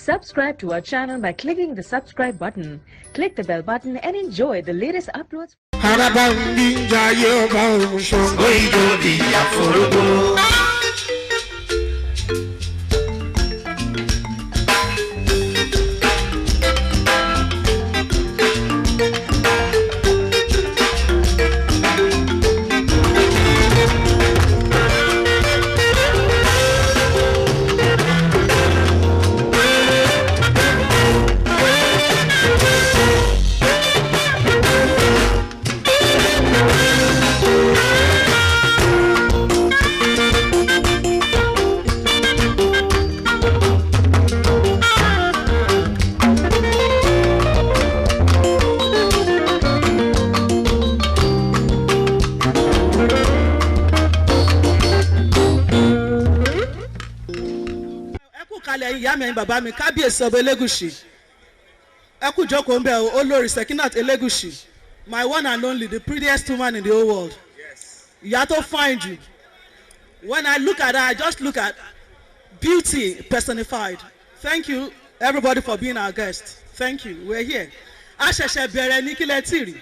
Subscribe to our channel by clicking the subscribe button. Click the bell button and enjoy the latest uploads. ìyá mi bàbá mi kábíyèsí ọba Elégùṣì ẹ kú jókòó ń bẹ olórí Sekinat Elégùṣì my one and only the prettiest woman in the whole world ìyá tó fine jù when I look at her I just look at beauty personified. Thank you everybody for being our guest. Thank you, we're here. A ṣẹ̀ṣẹ̀ bẹ̀rẹ̀ ní kílẹ̀ tìrì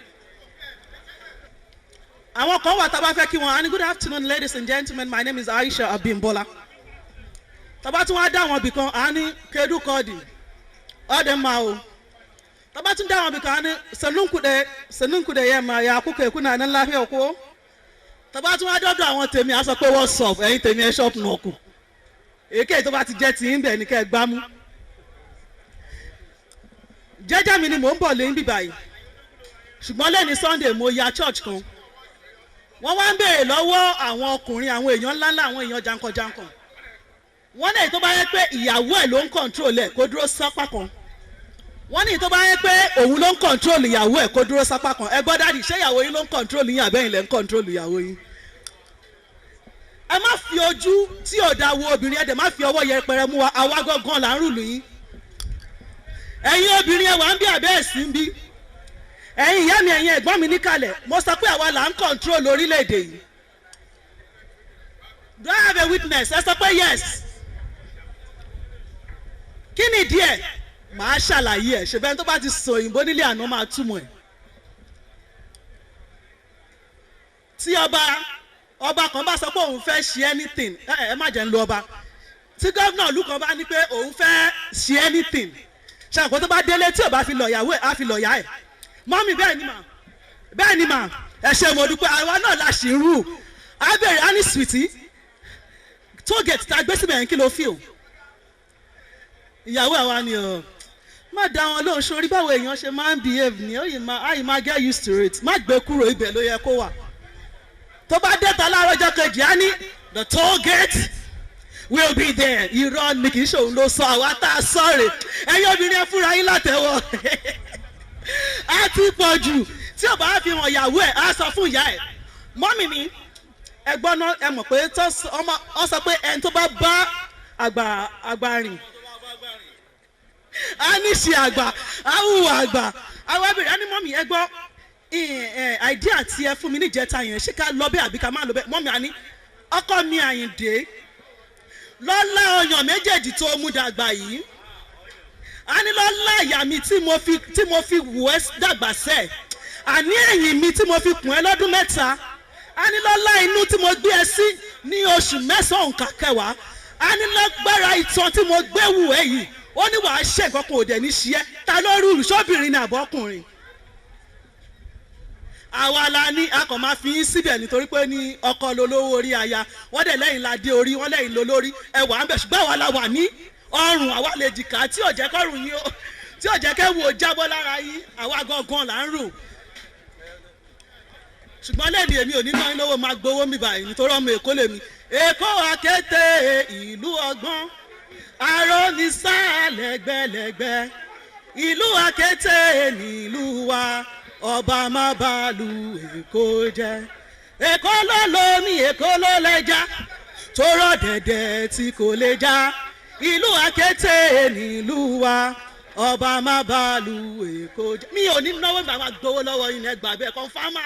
àwọn kan wà tá a bá fẹ́ kí wọn and good afternoon ladies and gentlemen, my name is Aisha Abimbola. Tọ́ba tún wá dá àwọn ibì kan à ní kedu kọ́ọ̀dì ọ̀dẹ̀ máa o tọ́ba tún dá àwọn ibì kan à ní sẹ̀nùnkùdẹ̀ yẹn máa yà àkókò èkú náà ní láfíà òkú tọ́ba tún wá dọ́dọ̀ àwọn tèmi à sọ pé wọ́n sọ̀f ẹ̀yin tèmi ẹ̀ ṣọ́ọ̀pù náà kù èké tó bá ti jẹ́ tì í bẹ̀ ní kẹ́ ẹ gbámú. Jẹ́jẹ́ mi ni mò ń bọ̀ lé níbí báyìí ṣùgbọ́n lẹ́ni Sunday mo ya church kan wọ́n wá ń béèrè lọ́wọ́ àwọn ọkùnrin àwọn èèyàn ńláńlá àwọn èèyàn jankan-jankan wọ́n ní tó bá yẹ pé ìyàwó ẹ̀ ló ń control ẹ̀ kó dúró sápá kan wọ́n ní tó bá yẹ pé òun ló ń control ìyàwó ẹ̀ kó dúró sápá kan ẹ gbọ́ dáàdì ṣé ìyàwó yín ló ń control yín àbẹ́yìn lẹ́ ń control ìyàwó yín. Ẹ má fi ojú tí ò da wo obìnrin ẹ̀ dẹ̀ má fi ọwọ́ yẹpẹrẹ mú wa àwa gangan là ń rùlù yín. Ẹ̀yin obìnrin ẹ̀ wà ń bí àbẹ́ ẹ̀sìn ń bí ẹ̀yin ìyá mi ẹ̀yin ẹ̀gbọ́n mi níkàlẹ̀ mo sọ pé àwa là ń control orílẹ̀-èdè yìí. Do I have a witness? Ẹ sọ pé yes. Kí ni díẹ̀ màá ṣàlàyé ẹ̀ ṣùgbọ́n tó bá ti sọ òyìnbó nílé àná máa túmọ̀ ẹ̀. Tí ọba kan bá sọ pé òun fẹ́ ṣe anything ẹ má jẹ́ ń lo ọba tí gómìnà ìlú kan bá ní pé òun fẹ́ ṣe anything ṣàkóso tó bá délé tí ò bá fi lọ ìyàwó ẹ̀ á fi lọ ìyá ẹ̀ mọ́mì bẹ́ẹ̀ ni mà ẹ ṣe mo dúpẹ́ àwa náà la ṣì ń rù á bèrè á ní sweetie tógẹ̀tì tá a gbé síbẹ̀ yẹn kí ló fi o ìyàwó àwa ni ọ má dá wọn lóhùn sórí báwo èèyàn ṣe máa ń behave ni ó yìí máa get used to it má gbé kúrò ibẹ̀ ló yẹ kó wà tó bá dẹ́ta láàárọ̀ ọjọ́ kejì á ní the toll gate will be there irọ́ ni kì í ṣòun ló sọ àwa tá a sọ̀rọ̀ ẹ̀yin obìnrin ẹ fúnra yín látẹ̀wọ́ á ti pọ̀ jù tí ò bá fi hàn ìyàwó ẹ̀ á sọ fún ìyá ẹ̀ mọ́mì mi ẹ̀gbọ́n náà ẹ mọ̀ pé ọ sọ pé ẹni tó bá àgbà rìn a ní ṣe àgbà a hùwà àgbà àwọn abìnrin a ní mọ́mì ẹ gbọ́ idea tí ẹ fún mi níjẹta yẹn ṣé ká lọ bẹ́ẹ̀ àbí ká má lọ bẹ́ẹ̀ mọ́mì a ní ọkọ mi Àyìndé lọ́lá ọyàn méjèèjì tó mú dàgbà yìí a ní lọ́lá ìyá mi tí mo fi wù ẹ́ dàgbà sẹ́ẹ̀ àní ẹ̀yìn mi tí mo fi kùn ẹ́ lọ́dún mẹ́ta a ní lọ́lá inú tí mo gbé ẹ sí ní oṣù mẹ́sàn-án òǹkà kẹwàá a ní lọ́gbára ìtàn tí mo gbé wù ẹ́ yìí ó ní wàá ṣe nǹkan kan òdẹ ní ṣí ẹ ta ló rúurú sóbìnrin ní àbọ̀kùnrin àwa la ní a kàn máa fi yín síbẹ̀ nítorí pé ní ọkọ lolówó orí aya wọ́n dẹ̀ lẹ́yìn la dé orí wọ́n lẹ́yìn lolórí ẹwà ń bẹ̀ ṣùgbọ́n àwa la wà ní ọrùn àwa lè jìkà tí ò jẹ́ kọ́rùn yín o tí ò jẹ́ kẹ́wù ò jábọ́ lára yín àwa gangan là ń rò ṣùgbọ́n lẹ́yìn èmi ò ní náà lówó máa gbowó mi báyìí nítorí ọmọ Èkó lèmi Èkó akété ìlú ọgbọ́n aró ní sáà lẹ́gbẹ́lẹ́gbẹ́ ìlú akété nílùú wa ọba má bá lu Èkó jẹ́ Èkó ló lómi Èkó ló lẹ́jà tó rọ̀ dẹ̀dẹ̀ tí kò lè já ìlú akété nílùú wa ọba má bá lu Èkó jẹ́ mi ò ní náwó bàbá gbowó lọ́wọ́ yín ẹgbàá bẹ́ẹ̀ kọ́ńfámà.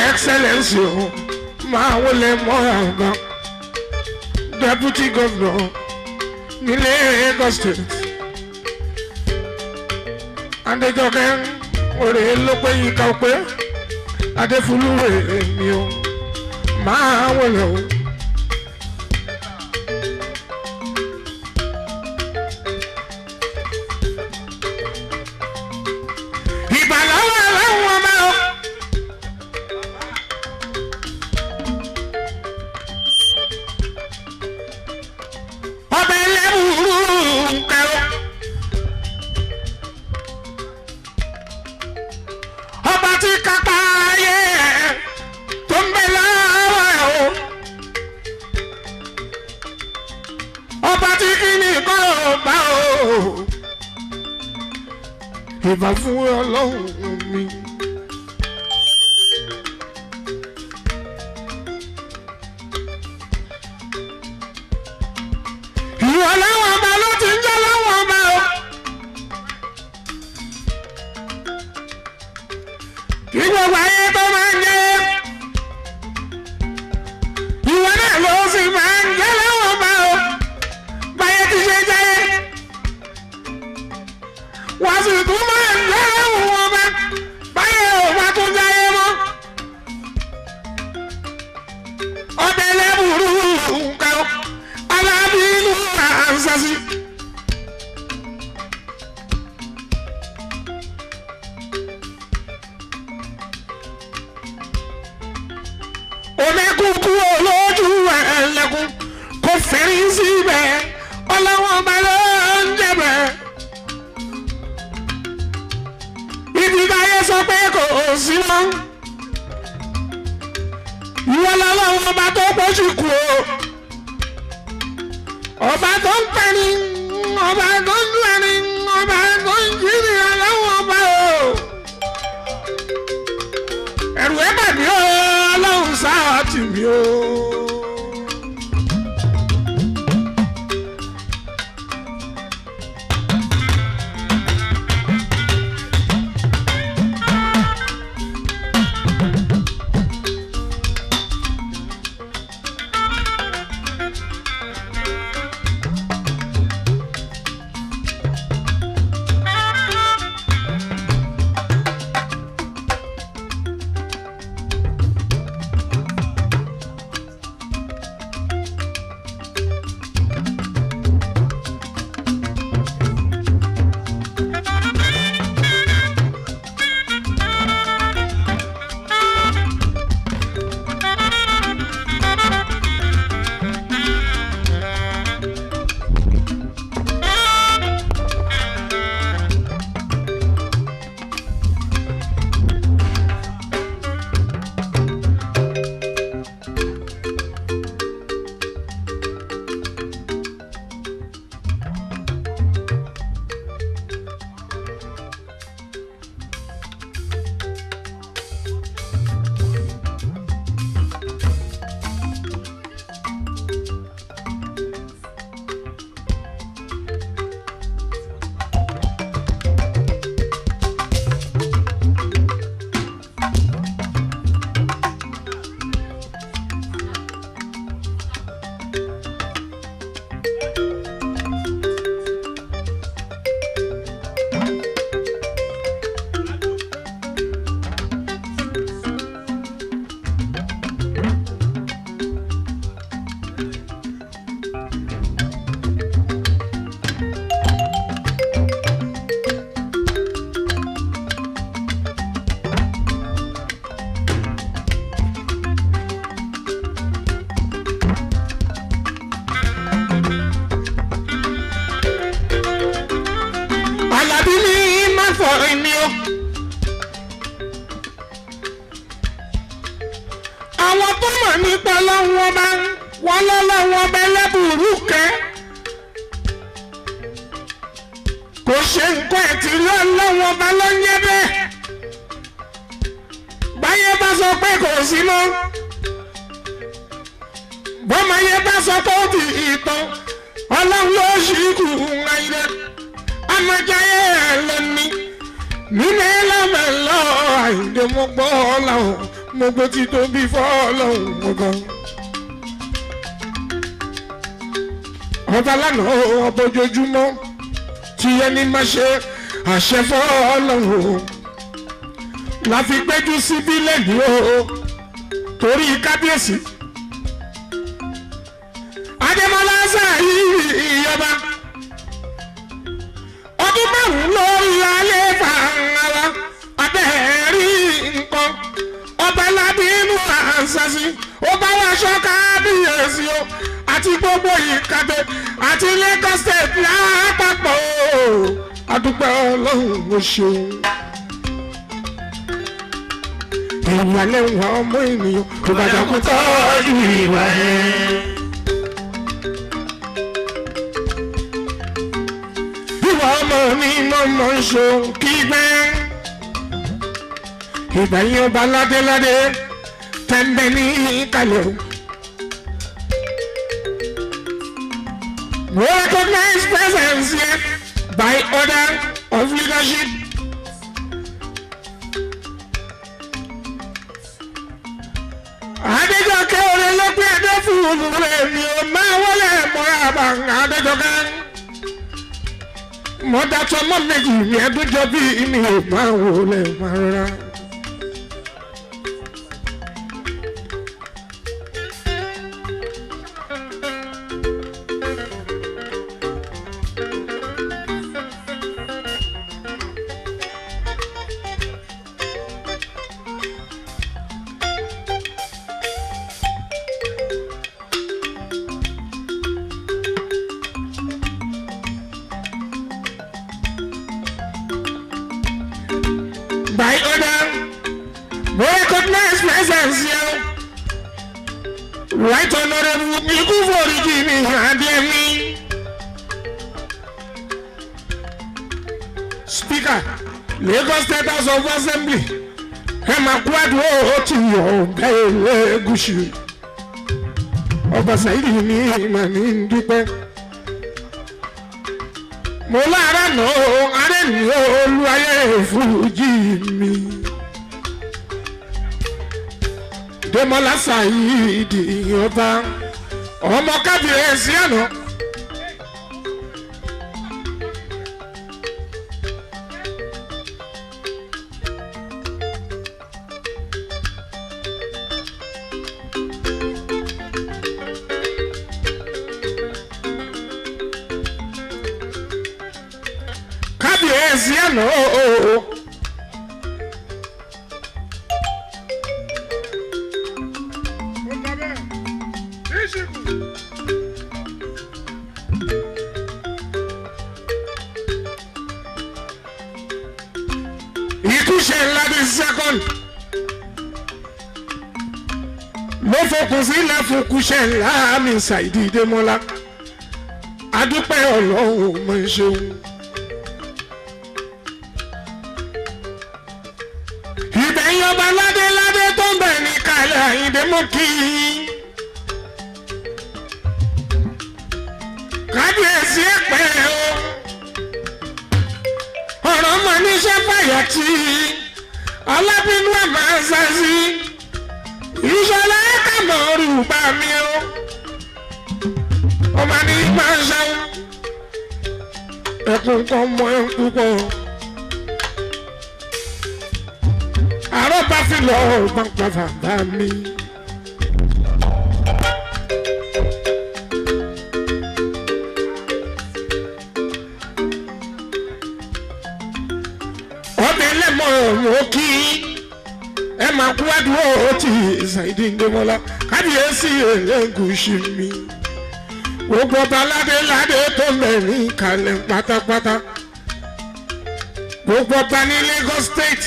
Excellency, Mawule Moyanga, Deputy Governor, Lagos State, and the Jogan, or the Lope Kaupe, at the Fulu, Mawule. Ìbà fún Ọlọ́run mi. Ìwọ láwọn ọba ló ti ń jẹ́ láwọn ọba o. Kí gbogbo ayé tó máa ń jẹ́. Ìwọ náà ló sì máa ń jẹ́ láwọn ọba o. Báyé ti ṣe jẹ́. Wọ́n sì tún máa ń jẹ́ láwọn ọba. Báyé ò bá tún jáyé mọ́. Ọbẹ̀ lẹ́bùrú nǹkan o. Alábìínú àǹsàsì. Oníkùkù olójú ẹlẹ́kùn kò fẹ́rí síbẹ̀ ọlọ́wọ́n ọba ló ń jẹ̀bẹ̀. sí mọ́ ìwọ lọ́lọ́run ọba tó pọ̀jù kú o ọba tó ń pẹ́ni ọba tó ń lẹ́ni ọba tó ń jírí aláwọ̀ ọba o ẹ̀rù ẹ̀ bà mí o ọlọ́run sáà tì mí o. àwọn tó mọ̀ nípa Ọlọ́run ọba wọn lọ́lọ́run ọba ẹlẹ́bùrú kẹ́ kò ṣe nǹkan ẹ̀tìrí Ọlọ́run ọba ló ń yẹ bẹ́ẹ̀ báyé bá sọ pé kò sí mọ́ bọ́máyé bá sọ pé ó di ìtàn Ọlọ́run ló ṣì kù ayé amájáyé ẹ̀ lónìí nínú ẹlẹ́mẹ̀lọ́ àìdè mo gbọ́ Ọlọ́run mo gbé tí tóbi fọ́ Ọlọ́run gbọ̀ngàn. ọba lánàá ọba ojoojúmọ́ tí ẹni máa ṣe àṣẹ fọ́ Ọlọ́run la fi péjú síbí lẹ́yìn o torí kábíyèsí Adémọ́lá Sáyí ìyọba ọdún márùn-ún lórí ayé fàára abẹ́rẹ́ nǹkan ọba lábínú àǹsàsí ó bá wá aṣọ kábíyèsí o àti gbogbo ìkàdé àti Lagos State lápapọ̀ o adúpẹ́ Ọlọ́run ó ṣeun. ìwàlẹ̀ wọn ọmọ ènìyàn tó bá dàkún tọ́jú ìwà ẹ̀. ìwà ọmọ mi mọ̀ ń ṣo kí gbẹ́. ìgbà yín ọba ládéládé tẹ́ńbẹ́ ní kalẹ̀ o. we recognize presence here by order of leadership. Adéjọkẹ́ orin ló pé ẹjọ́ fún olùrẹ̀ mi ò máa wọlé mọ́ra àbàǹgà Adéjọkẹ́. Mo dàtọ̀ mọ́ méjì mi ẹdúnjọ bí mi ò máa wọlé máa rọra. By order Right Honorable ikú foríjì mi Adémi. Speaker Lagos State House of Assembly ẹ máa kú àdúrà ó ti yọ ọ̀gá Elégùṣì ọba Saidi ní ìmọ̀ ní dúpẹ́. Mo lára nà ó arẹ́ni olúwayé fújì mi. Dèmọ́lá Saidi ọba ọmọ kábíyèsí àná. Kábíyèsí àná ooo. Ìkúṣe ńlá di second. Mo fokùn sílẹ̀ fún kúṣe ńlá mi Saidi Dèmọ́lá. Adúpẹ́ Ọlọ́run mo ń ṣeun. Ìbẹ̀yìn ọba ládéládé tó ń bẹ̀ ní kalẹ̀ Àyìndé mú kí. Kábíyèsí ẹ̀pẹ́ o. Ọ̀rọ̀ mọ̀ níṣẹ́ fàyà tí Ọlábínú àmà ṣáṣí. Ìṣọ̀lá ẹ̀ka mọ̀ orí ìgbà mi o. Ọmọ ní máa ń ṣáwó. Ẹkùn kan mọ ẹkùn púpọ̀. Àrọ́ bá fi lọ gbọ́ngbọ́n bàbá mi. Ọbẹ̀ lẹ́mọ̀ mọ́ kí ẹ máa kú àdúrà ó ti Saidi Dèmọ́lá kábíyèsí Elégùṣì mi. Gbogbo ọba ládéládé tó mẹ́rin kalẹ̀ pátápátá. Gbogbo ọba ní Lagos State.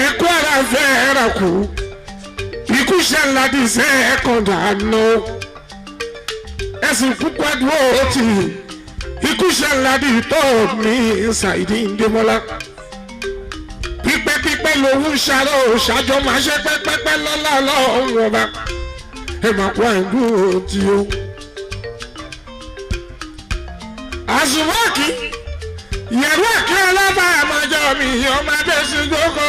Ẹ̀kú ara fẹ́ ẹ̀rà kú. Ikú ṣẹlẹ̀ di sẹ́ ẹ̀kọ́ dànù. Ẹ̀sìn púpọ̀ àdúrà ó ti. Ikú ṣẹlẹ̀ di tó mi Saidi Dèmọ́lá. Pípẹ́pípẹ́ lòun ṣàrò ṣàjọ máa ṣe pẹ́pẹ́pẹ́ lọ́lá lọ́wọ́ ọba. Ẹ máa kó àìdúró tí ó. Àsùnwọ̀kì ìyẹ̀rú àkí ọlọ́ba àmọ́jọ mi ọmọdé sí gbogbo.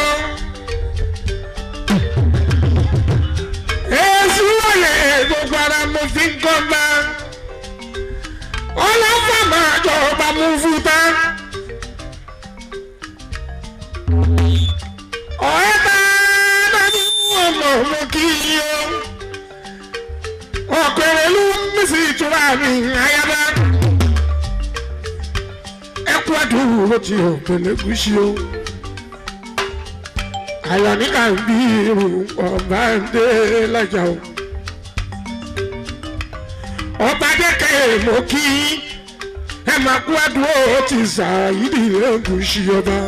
Èsì wọlé gbogbo ara mo fi ń kọ́ bá. Ọlọ́fà máa jọ ọba mú fúta. Ọ̀rẹ́ bá dájú ọmọ mo kí i o. Ọ̀pẹ̀rẹ̀ ló ń mísì ìtura mi ayaba. Ẹkú àdúró tí Elégùṣì o. Ayọ̀ ní kàbí irun ọba ń dé lájà o. Ọba dẹ́kẹ̀ mo kí ẹ máa kú àdúró tí Saidi Elégùṣì ọba.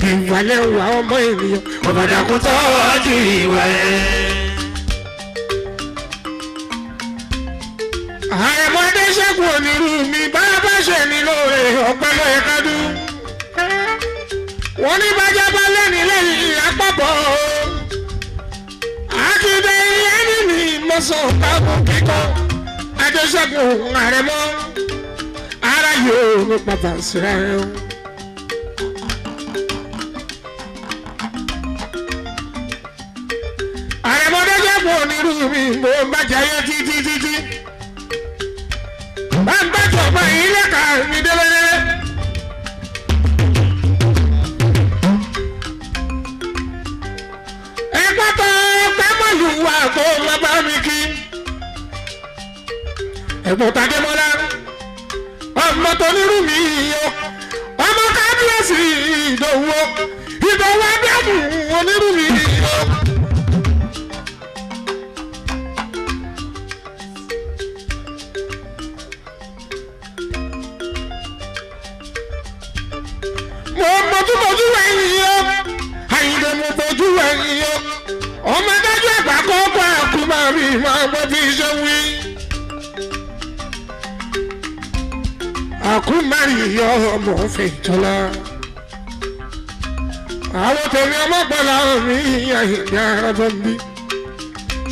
Ìwàlẹ̀ wà ọmọ ènìyàn ọba dàkún tọ́jú ìwà ẹ̀. Àìmọ́dé ṣẹ́gun onírú mi bá bá ṣe ní lóore ọ̀pẹ ló yẹ ká dún. Wọ́n ní bájá bá lẹ́ni lẹ́yìn àpapọ̀. Akíndé ẹni ní mọ́sán káàbọ̀ kíkọ́. Adéṣẹ́gun Àrẹ̀mọ. Ara yóò ní bàbá síra ẹ̀. Àrẹ̀mọ́dé ṣẹ́gun onírú mi mo bá jayé títí títí. Bá ń bájọ ọba yìí lẹ́ka mi délẹ́dẹ́lẹ́. Ẹgbẹ́ tó kámọ́lù wà tó lọ bá mi kí. Ẹ̀gbọ́n Tadémọ́lá ọmọ tó nírú mi yọ. Ọmọ kábíyèsí Ìdòwú Ìdòwú Abíọ́dún onírú mi yọ. Mo gbọ́ bí iṣẹ́ wí. Àkúmárì yọ ọmọ òfin ìjọba. Àwọn tèmi ọmọ gbọ́dọ̀ mi àyèdè ara bọ́ mi.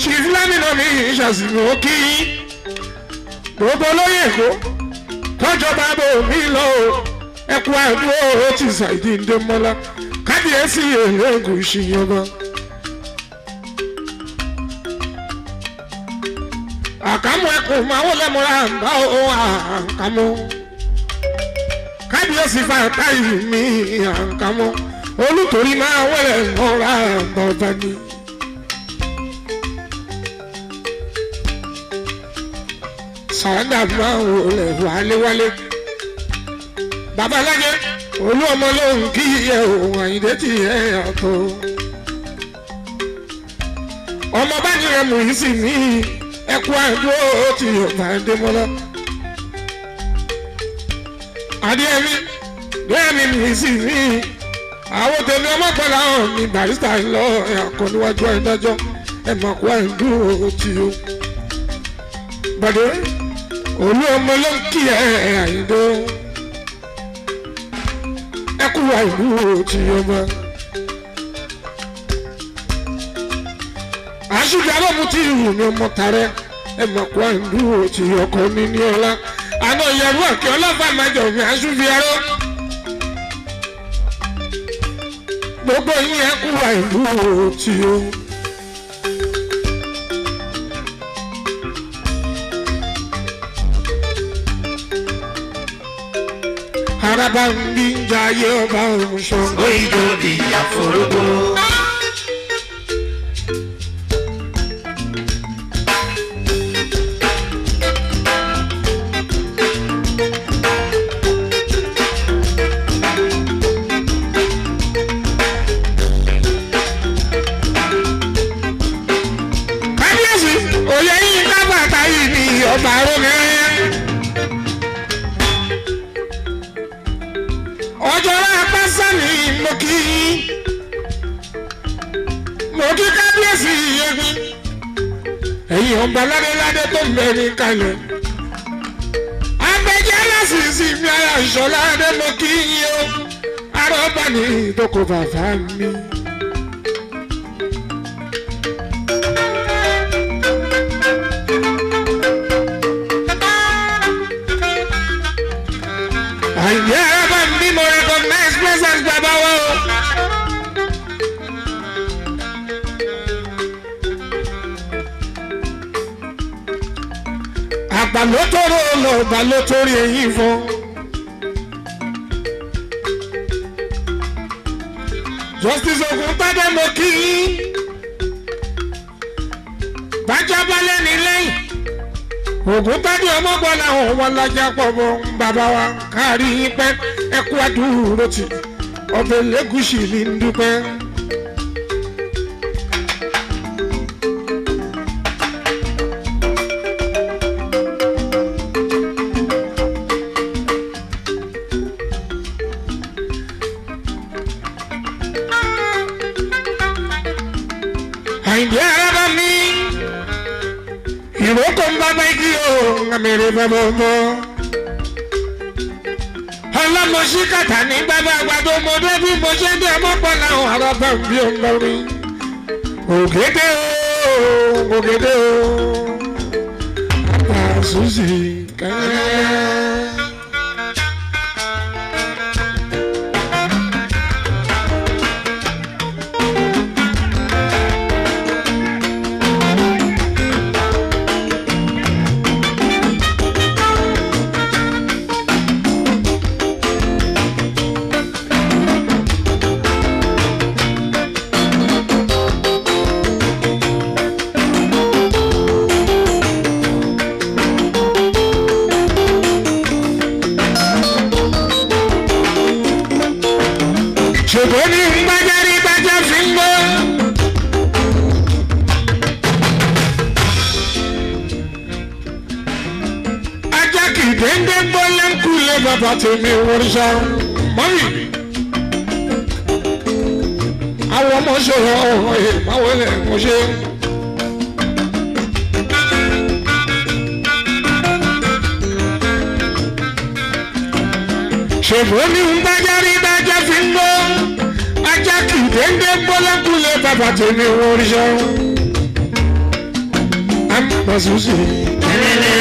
Ṣìfúlámìnà mi ṣàṣìlò kí. Gbogbo olóyè Èkó tọ́jọba bò mí lọ ẹkú àdúró ti ṣàìdí Ndémọ́lá kábíyèsí èlégùn ìṣìyànbá. Àkámú ẹkùn máa wọlé mọ́ra bá òun àkámú. Kábíyèsí Fàtáì mi àkámú. Olùtorí máa wọlé mọ́ra bàbá ni. Sàádà máa wọlé wálé. Bàbá alájẹ olú ọmọ lóhùn kí ẹ òun Àyìndé tí ẹ yàtọ̀. Ọmọ bá ní ẹmu yìí sì ní ẹkú àdúró tí ọba Ndémọ́lá. Adéyẹmí mi sì ní àwọn tèmi ọmọ gbọ́dọ̀ àwọn ní barista lọ ẹ̀kọ́ níwájú adájọ́ ẹ̀ máa kó àdúró tí o. Bàdé olú ọmọ ló ń kí ẹ Àyìndé. Ẹkú àìlú tí ọba. Àṣùjà lọ́mú tí ìhù ni ọmọ tààrẹ ẹ mọ̀ kó àìlú tí ọkọ ní ní ọlá. Àná ìyàwó àkẹ́ ọlọ́fà májọ mi àṣùfi arọ́. Gbogbo yín ẹkú àìlú tí o. Araba ń bí ń jayé ọba òun ṣògo ìjọ ìyá forúgbó. Kábíyèsí òye yín ká bàtà yìí ni ọba arógẹ́. Ọjọ́ apá sani mo kí kábíyèsí yẹn. Ẹ̀yin ọba ládéládé tó ń bẹ ní kalẹ̀. Abẹ́jẹ́ lásìsì mi ara ìṣọ́ládé mo kí yín o. Arọ́bà ní ìdókò bàbá mi. Àyè araba ń bí mo recognize presence bàbá wa o. Àgbà ló tóró lọ́ọ̀bà ló torí eyín fún. Justice Ògúntádé mo kí yín. Bájá balẹ̀ ní lẹ́yìn. Ògúntádé ọmọgbọ́n làwọn wọn lọ́jà pọ̀ mọ́ bàbá wa kárí yín pẹ́ ẹkú àdúró tì ọbẹ̀ lẹ́gùsì ní dúpẹ́. Àyìndé araba mi ìrókò ń bá báyìí o àmèrè bàbá ọmọ. Ọlọ́mọṣí kàtà ní bàbá àgbàdo ọmọdé bí mo ṣe dé ọmọpọ̀ làwọn araba ń bí ọmọrin. Ògèdè o àgbà Suzy kẹ́ẹ́. Ṣèbó ní gbájárí gbájá fi ń gbọ́. Ajá kì í déńdé gbọ́ lẹ́ńkùlé bàbá tèmi òrìṣà mọ́mì. Àwọn ọmọ ṣòro ọ̀hún ìmáwọlẹ̀ mo ṣe. èbó ní ń dájá rí dájá fi ń gbó ajá kì í déńdé gbọ́lákùlé bàbá tèmi oríṣẹ́ àmọ́sùsù kẹ́lẹ́lẹ́.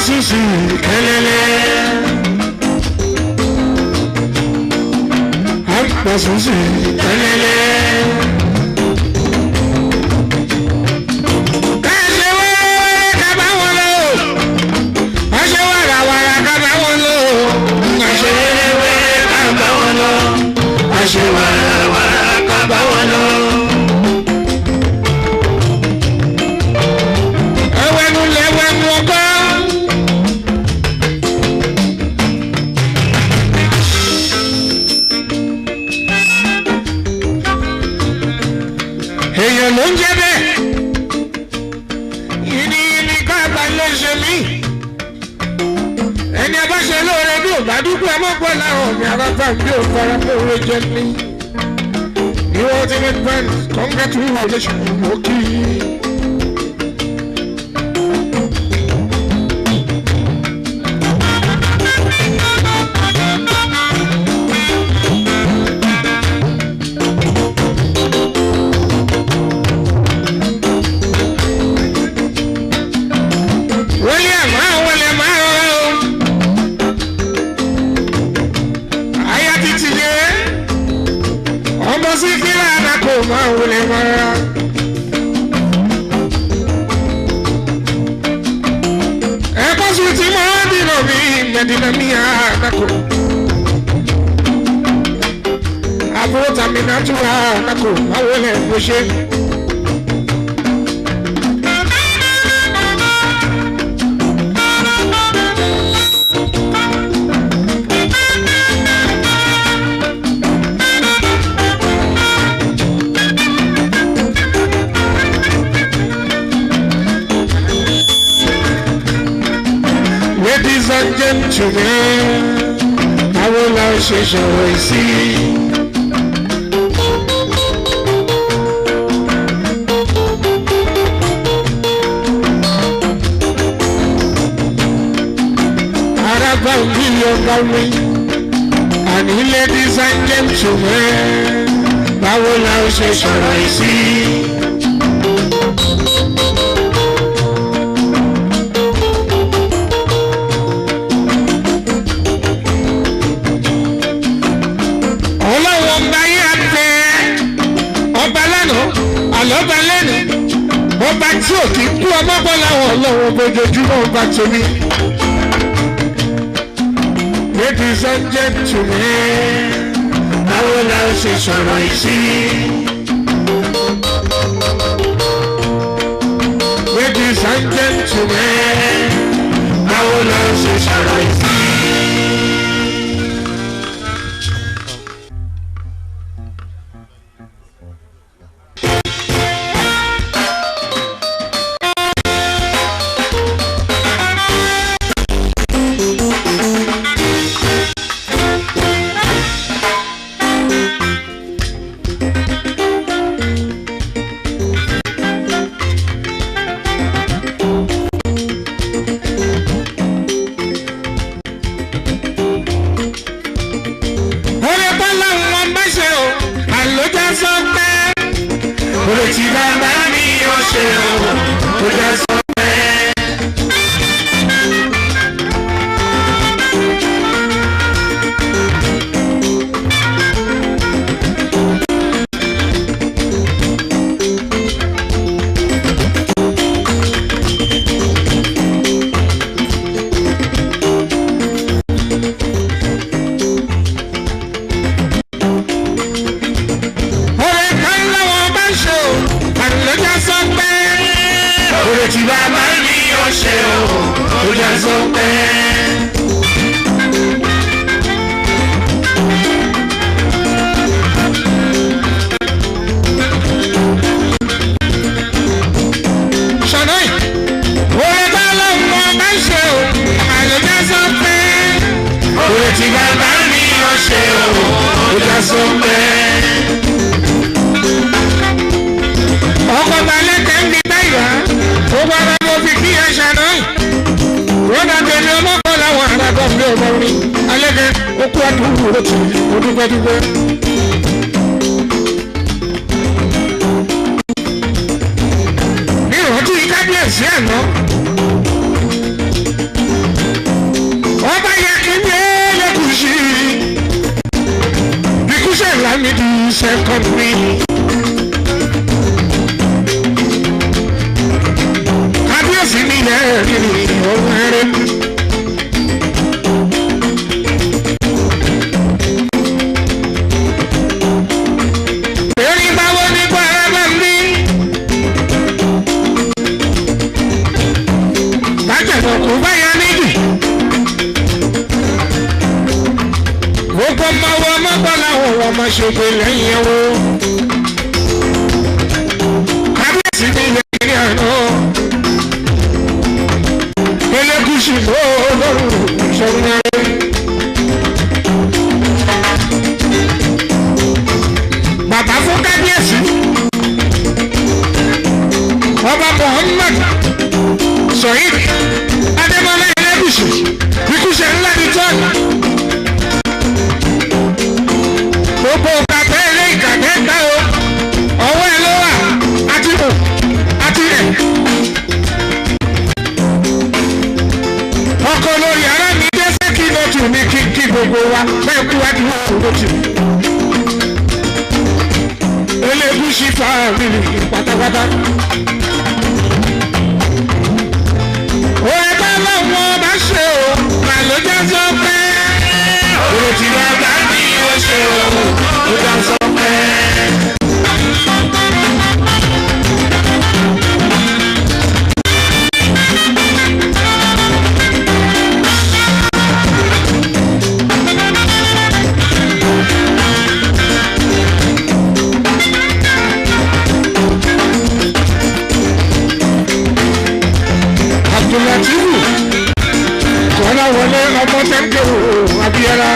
Susi kelele, hampa susi kelele. Kase wala kaba wala, kase wala wala kaba wala, kase wala kaba wala, kase wala wala kaba wala. Ewenu lewenu ogo. Èèyàn ló ń jẹ́ bẹ́ẹ̀ ìní ká bá lè ṣe mí ẹni a bá ṣe lóore bí ò bá dúpẹ́ mọ́pọ̀ láwọn mi arábà bí ò fara pé òwe jẹ mí ní ultimate friend congratulations mo kí i. Àbúrò tàmí náà tún wá nàkó àwọn ilẹ̀ bó ṣe. Ladies and gentlemen, báwo la ṣe ṣọ̀rọ̀ ìsí? Araba òbí ọba mi, àní ladies and gentlemen, báwo la ṣe ṣọ̀rọ̀ ìsí? Ọba lẹ́nu ọba tí ò kí kú ọmọ bọ́ láwọn ọlọ́wọ́ bójoojúmọ́ ọba tóbi. Ladies and gentlemen, báwo la ṣe sọ̀rọ̀ ìsí? Ladies and gentlemen, báwo la ṣe sọ̀rọ̀ ìsí? ṣe o ó já sọ pé. ọkọ̀ balẹ̀ tẹ̀ ń di táyà ó gbára mo fi kí ẹ ṣàná. rọ́dà tẹ̀lé ọmọkọ̀ làwọn àràkọ̀ mi ò mọ̀ rí. alẹ́kẹ́ ó kú àdúgbò ó ti ó dúpẹ́dúpẹ́. ní ìrántí kábíyèsí àná. ọba yẹ kí ní ẹlẹ́kùsì. bíkúṣẹ́ lámìdí sẹ́kọ̀ndì. kábíyèsí ní ilẹ̀ rírì ọ̀hún ẹ̀rẹ́. kò bá ya méjì. gbogbo ọmọ wọn mọ́gbọ́n làwọn ọmọ ṣègbè lẹ́yìn ẹ̀wọ̀. kábíyèsí ní ilé ìrìn àná. elégùsì lóòrùn ìṣòro ẹ̀rẹ́. bàbá fún kábíyèsí. ọba Muhammad Sọ̀yìn Adémọ́lá Elégùṣì ìkúṣẹ̀ ńlá ní tọ́ọ̀nù. gbogbo kàtẹ́ ilé ìkàtẹ́ ká o ọwọ́ ẹ ló wà àti rò àti rẹ̀. ọkọ̀ lórí ara mi dẹ́sẹ̀ kí lótú mi kí gbogbo wa bẹ́ẹ̀ kú wájú lótú. Elégùṣì fámìlì pátápátá. òye bá lọ́wọ́ bá ṣe o mà ló já sọ pé. òye tí wàá gbà ní ó ṣe o ló já sọ pé. Abdulatifu kọ́lá wọlé ọmọ tẹ́ńkẹ́ o Abíọ́lá.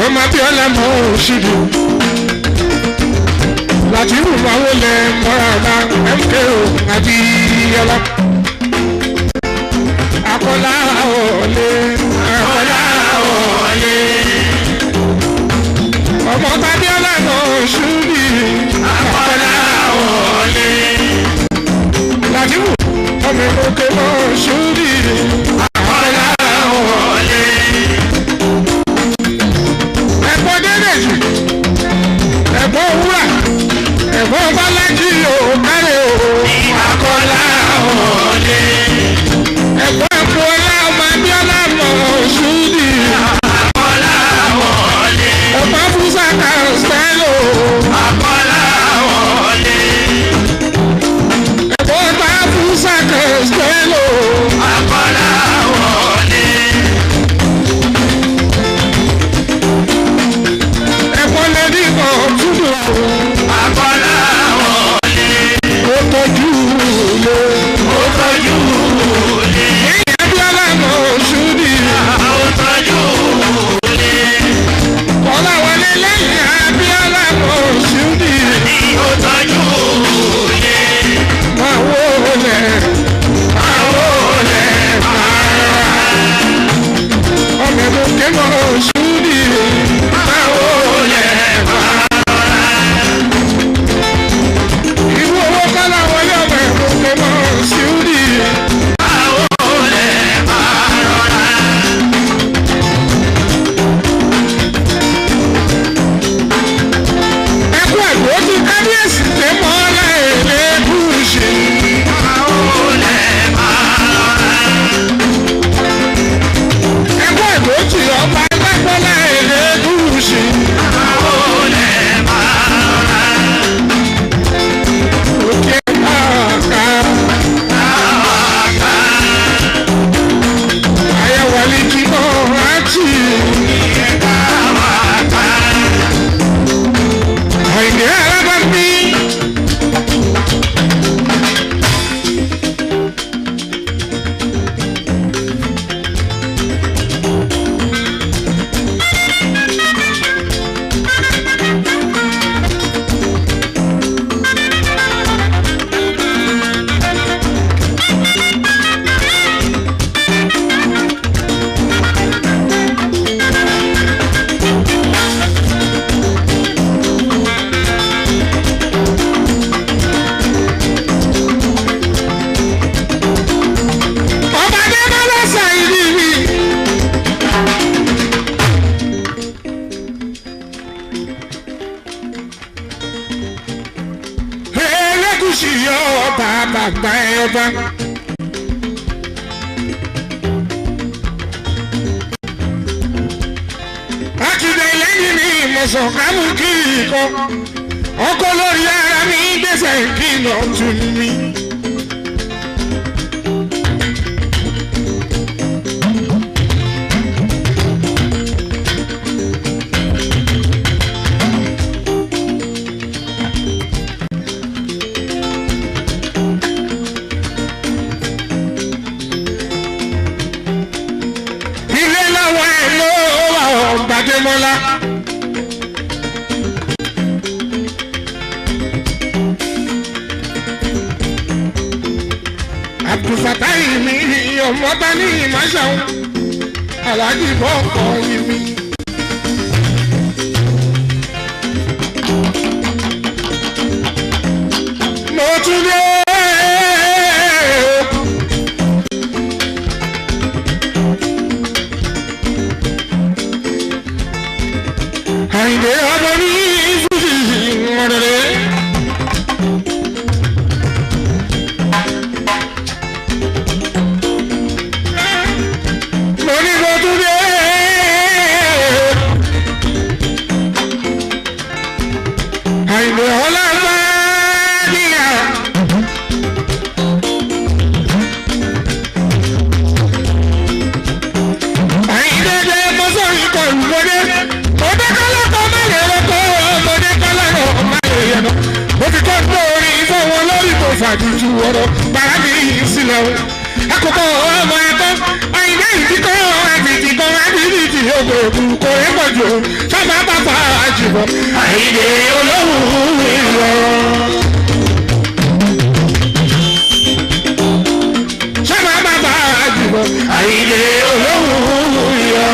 ọmọ Abíọ́lá mọ̀ ọ́ ṣíbi. Latifu máa wọlé mọ́ra ọ̀la MKO Abíọ́lá. Akọ́lá òòlé, akọ́lá òòlé. ọmọ Abíọ́lá náà ṣúbì. Akọ́lá òòlé. Latifu ọmọ ìlókè náà ṣúbì. Akọ́lá òòlé. ẹ̀gbọ́n Dédèjì, ẹ̀gbọ́n Wúrà, ẹ̀gbọ́n Bálájí yóò kárẹ̀ o. Akọ́lá òòlé. ẹ̀gbọ́n Ẹ̀kúọlá ọmọ Abíọ́lá mọ̀ ṣúdì. Akọ́lá wọlé. ẹ̀gbọ́n Fúsà Kàstẹ́lò. Akọ́lá wọlé. ẹ̀gbọ́n bá Fúsà Kàstẹ́lò. Akọ́lá wọlé. ẹ̀gbọ́n lẹ́dí kan túdò. Akọ́lá wọlé. ó tọ́jú lé. ó tọ́jú lé. Kọ́lá wọlé lẹ́yìn Abíọ́lá mọ̀ ṣúdì. Ó tọ́jú lé. máa wó lẹ̀. máa wó lẹ̀ máa. ọmọ ẹ̀dùn ké mọ̀ ṣúdì. máa wó lẹ̀ máa. ìwú owó Kọ́lá wọlé ọmọ ẹ̀dùn ké mọ̀ ṣúdì. ọba ẹgbẹ́ bàbá ẹ ọba. akíndé lẹ́yìn ní ìmọ̀sán kámú kí ikọ̀ ọkọ̀ lórí ara mi gbèsè kí n lọ tún mi. Gbàdémọ́lá. Abdulfatai mi ọmọba ní ìmáṣáwó aláàjì bọ́ọ̀kọ̀ mi. Mo tún dé. Àyìndé ọmọ ní fújì ọ̀rẹ́rẹ́. Mo ní kó tún dé. Àyìndé ọlá bá níyà. Àyìndé jẹ́ mọ́sọ̀rì kọ̀ọ̀lù wọlé. Mo ti kọ́ gbọ́ orin ìfọ̀ wọn lórí tó fàdújú ọ̀rọ̀ bàrá mi yìí sílẹ̀ o. Àkókò ọmọ ẹ̀kọ́ àyìnbá ìdíkọ́ àdìdìkọ́ àdìdìdì ògbòògùn kò rí pọ̀jù sábà bàbá àjùbọ̀. Àyìndé olóhùn ìlọ. Sábà bàbá àjùbọ̀. Àyìndé olóhùn ìlọ.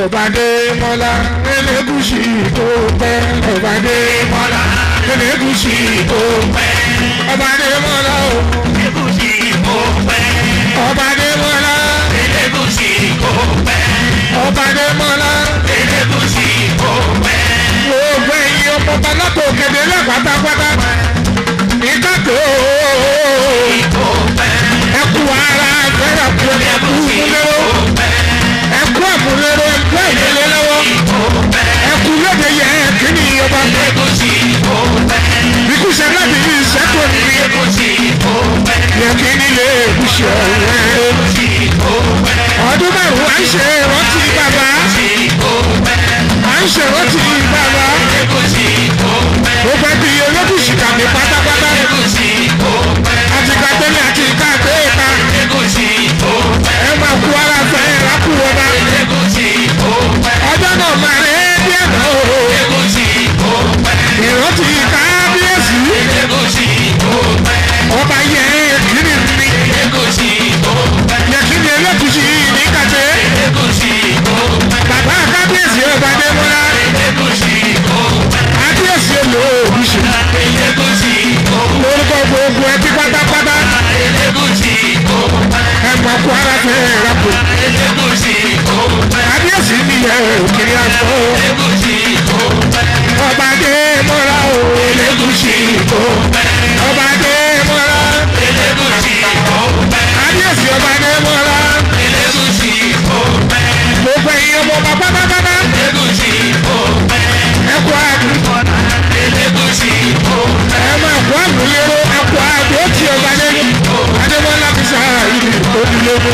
Ọbadémọ́lá Elégùṣì tó pẹ́. Ọbadémọ́lá Elégùṣì tó pẹ́. Ọbadémọ́lá Elégùṣì tó pẹ́. Ọbadémọ́lá Elégùṣì tó pẹ́. Ọbadémọ́lá. ilé ìbùsọ̀ rẹ̀. ọdún márùn-ún à ń ṣe rántí bàbá. à ń ṣe rántí bàbá. gbogbo ẹbí olókùsì kàmí pátápátá. àti kàtẹ́lẹ̀ àti kàtẹ́ẹ̀ta. ẹ máa kú ara fẹ́ rákù ọba. ọjọ́ náà máa rẹ̀ bí ẹ̀dá o. ìrántí kábíyèsí. ọba yẹ kíni ní. yẹ kíni elékùsì ní kàtẹ́. bàbá kábíyèsí ọba dẹ́mọ́lá. kábíyèsí olóògùsì. lórúkọ gbogbo ẹbí pátápátá. ẹ máa kú ara fẹ́ rákù. kábíyèsí ni ẹ òkèrè àgbọ̀. ọba dẹ́mọ́lá o Elégùṣì kò. ọba dẹ́mọ́lá. kábíyèsí ọba dẹ́mọ́lá. gbogbo ẹ̀yin ọmọ ọba pátápátá. ẹ kú àdúgbò. ẹ máa kú àdúgbò. ẹ kú àdúgbò tí ọba lẹ́yìn. adémọ́lá fi sáà ìlú òdìlẹ́gbẹ́.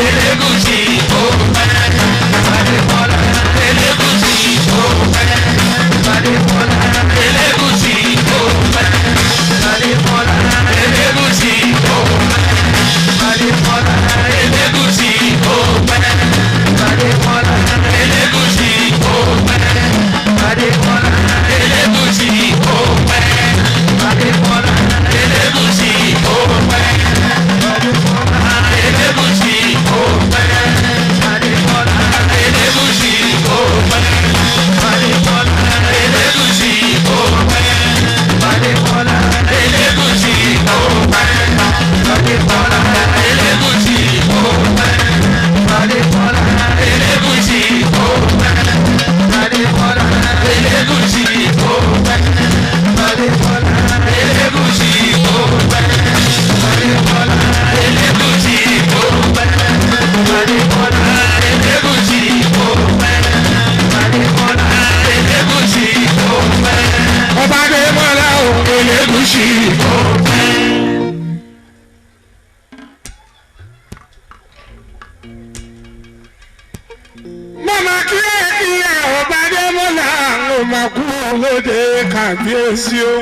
Mama kílẹ̀ ọba Adémọ́lá ló máa kú lóde kábíyèsí o.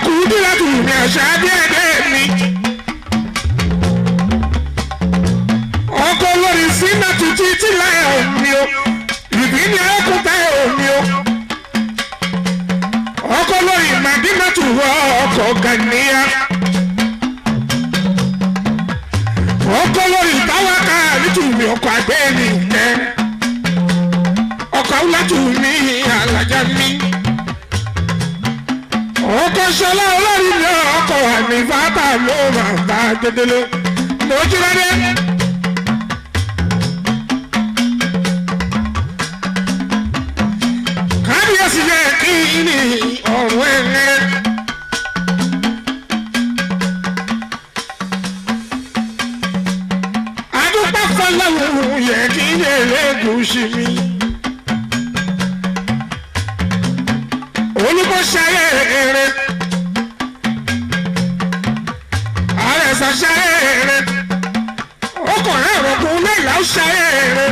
àkùdí láti ìrìn àṣà díẹ̀díẹ̀ mi. ọkọ̀ lórí sínú tuntun tí láyà omi o ìbí ni ẹ̀kúta omi o. ọkọ̀ lórí màdínàtù wọ ọkọ̀ gàníyà. ọkọ̀ lórí táwákà nítorí ọkọ̀ àgbẹ̀ni jẹ́. ọkọ̀ awúlátù mi alájà mi. ọkọ̀ ṣọlá olórí mi ọkọ̀ àmì fàtà ló máa bá dédélé. mo jí lọ́dẹ. kábíyèsí yẹ kí ni ọ̀rọ̀ ẹ̀rẹ́. adúpẹ́ fọlọ́run yẹ kí yẹ lẹ́gùsì mi. olùkọ́ṣayé eré àrẹ̀sàṣayé eré ọkùnrin ẹ̀rọ̀kùn lẹ́yìnlá ṣayé eré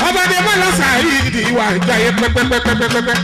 ọbàdé mọ́lásà yìí ìwà ìjayé pẹ́pẹ́pẹ́pẹ́pẹ́.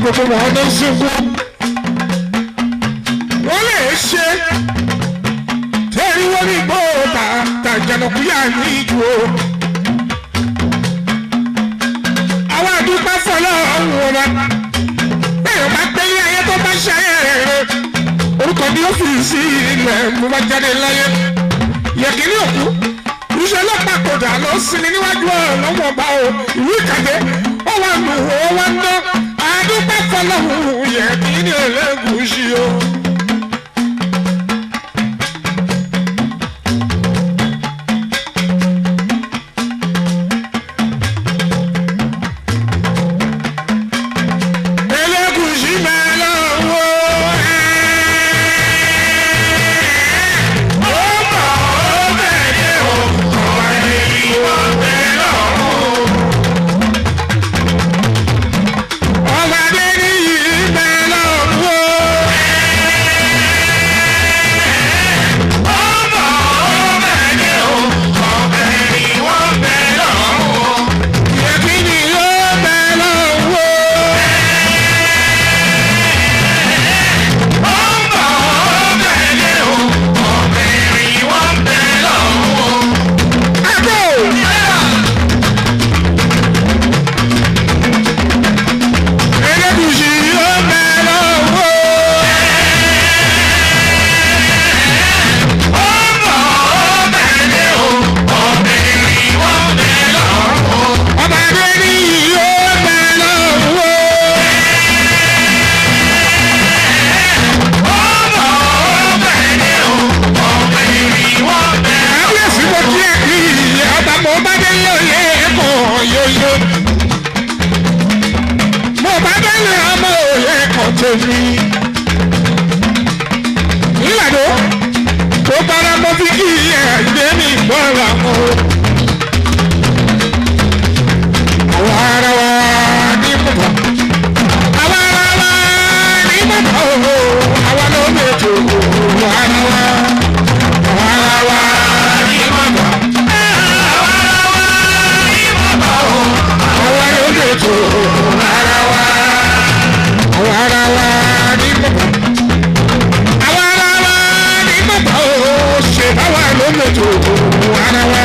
gbogbo wọn ló ń sunkún wọ́n lè ṣe tẹ́rí wọ́n ní gbòòtà tàjànàkúyà ní ìjù o. àwọn àdúgbò fọlọ́ ọ̀hún ọba bẹ́ẹ̀ bá gbẹ́lẹ́ ayé tó bá ṣayé rẹ̀ orúkọ ní ọ́fíìsì ilẹ̀ mo bá jáde láyé yẹ̀kínní òkú iṣẹ́ ọlọ́pàá kọjá ló sinmi níwájú ọlọ́wọ́ ọba o ìlú Ìkàdé ó wà nù ó wà ń dán adúpẹ́ fọlọ́hún yẹ̀kínní Ẹlẹ́gùṣì o. Nílàdó tó bára mọ́ bí kí ẹ̀ gbé mi gbọ́ra mọ́. Àwọn ará wa ní bàbá mẹ́tò ara wa àwọn ara wa ní bàbá àwọn ara wa ní bàbá ó ṣe báwa ló mẹ́tò ara wa.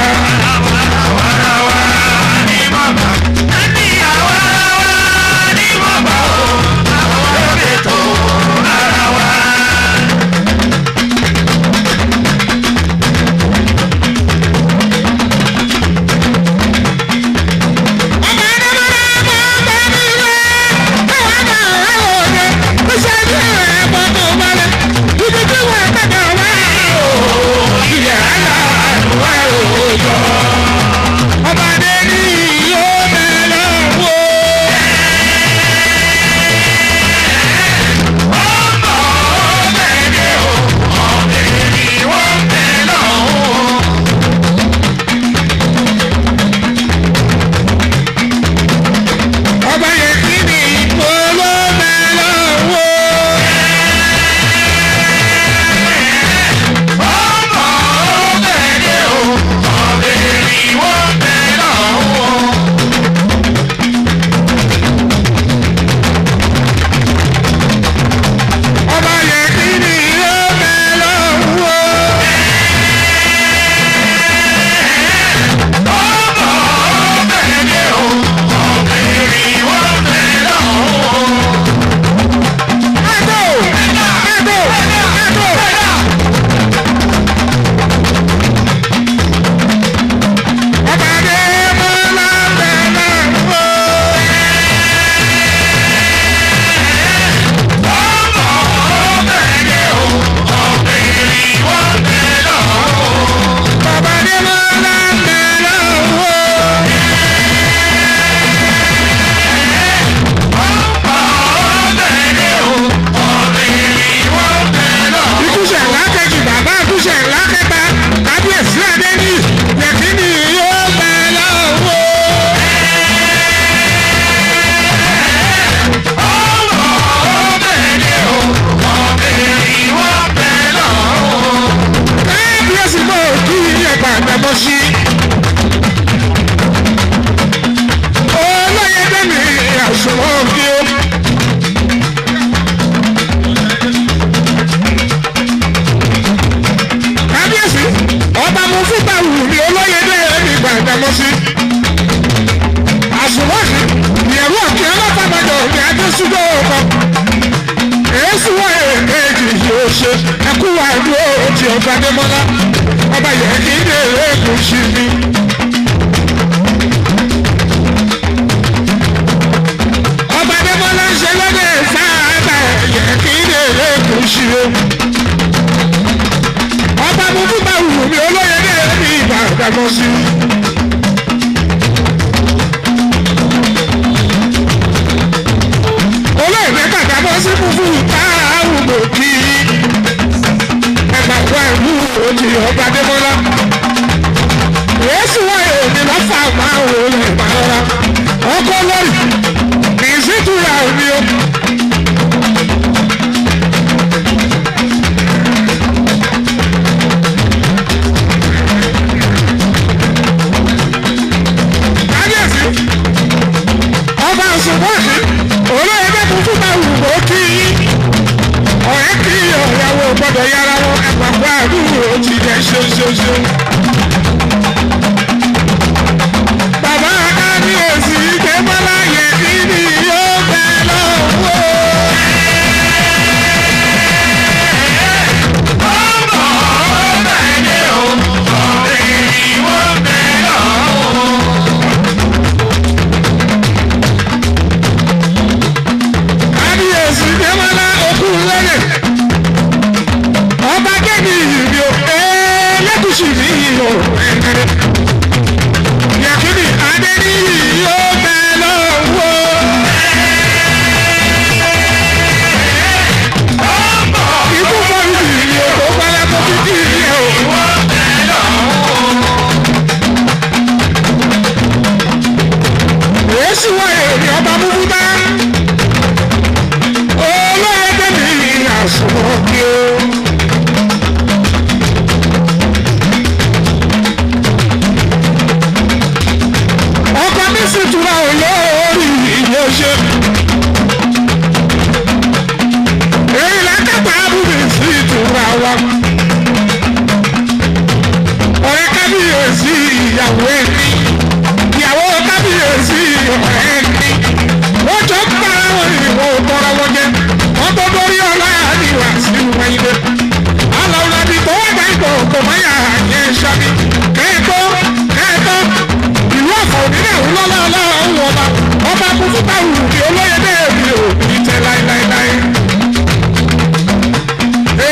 táwù ní olóyè déèbì ò ní tẹ láíláíláí.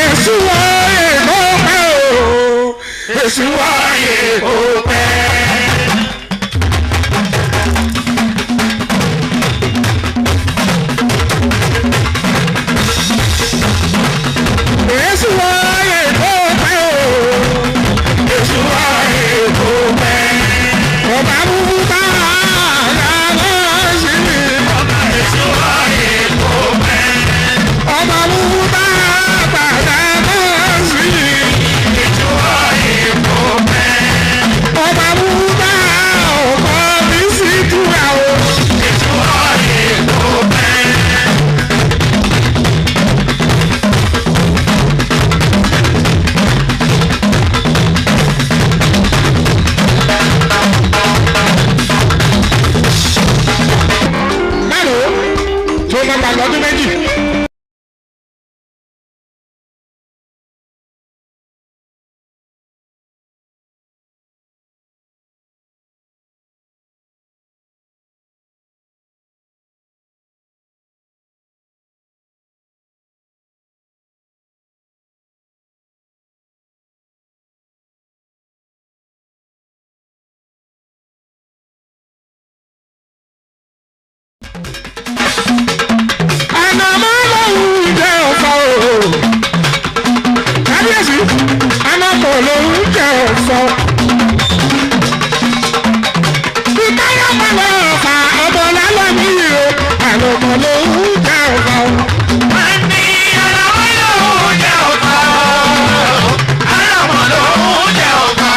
èsù wáyé kó pẹ́ o èsù wáyé kó pẹ́. èsù wáyé kó pẹ́ o èsù wáyé kó pẹ́. ọba búbú bá àgbà sí mi. èsù wáyé kó pẹ́. ọba búbú bá àgbà sí mi. èsù wáyé kó pẹ́. ọba búbú bá ọkọ mi sí túra o. èsù wáyé kó pẹ́. tó nọ́mbà lọ́dún méjì. Anamọ lòun jẹ ọ̀fọ̀. Ìtayọ̀mọ lọ́ọ̀ fà ọmọ lálọ́ mi o. Àlọ́mọ lòun jẹ ọ̀fọ̀. Wọ́n ní ọlọ́wọ́ lòun jẹ ọ̀fọ̀. Àlọ́mọ lòun jẹ ọ̀fọ̀.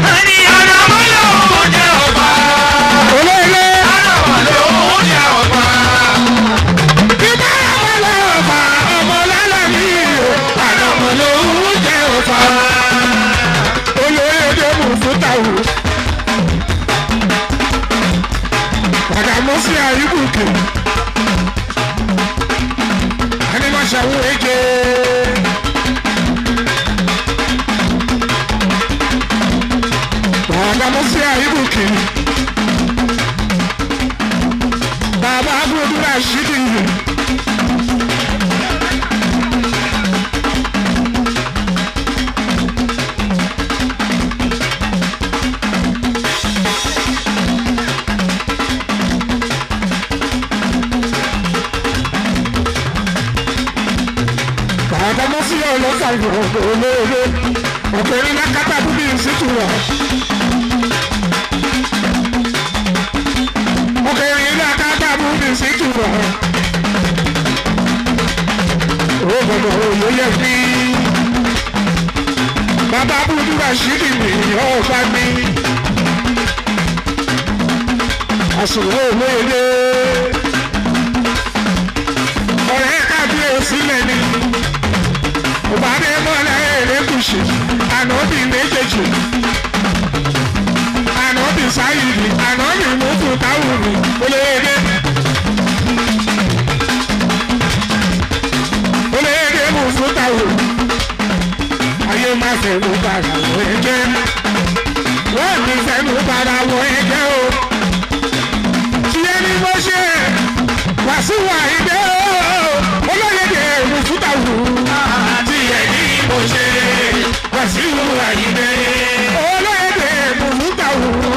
Wọ́n ní ọlọ́wọ́ lòun jẹ ọ̀fọ̀. Olóyè àlọ́mọ lòun jẹ ọ̀fọ̀. Ìtayọ̀mọ lọ́ọ̀ fà ọmọ lálọ́ mi o. Àlọ́mọ lòun jẹ ọ̀fọ̀. Olóyè dẹ́mu fún tàwù. Àgàmọ́ sí àyíkùkù. Animaṣàwọ̀ èké. Àgàmọ́ sí àyíkùkù. Bàbá Abúlé ṣídì. Àgàmọ́ sí ọlọ́sà ìfọ̀rọ̀dọ̀ olóore. Ọ̀pẹ̀rin lákàtà bíbí ìsìtú rẹ̀. Ọ̀pẹ̀rin lákàtà bíbí ìsìtú rẹ̀. Ó gbọ́dọ̀ òye yẹ fi. Bàbá Abúlé Rashidi mi ọ̀fà mi. Àsùnwó olóore. Ọ̀rẹ́ kábíyèsí lẹ́ni. Òbádé mọ́lá Ẹlẹ́gùṣì, ànábì méjèèjì. Ànábì Sáyìdì, ànábì Mùkù Táwùrù, olóyèdè. Olóyèdè Mùkù Táwùrù. Ayé máa fẹ̀mú padà wọ ẹgbẹ́. Wọ́n ní fẹ̀mú padà wọ ẹgbẹ́ o. Tí ẹni mo ṣe Wàsíù Àyìndé o. Olóyèdè Mùkù Táwùrù. Mo ṣe Wàsíù Àyìndé. Olóyèdè Mùkù Táwùrù.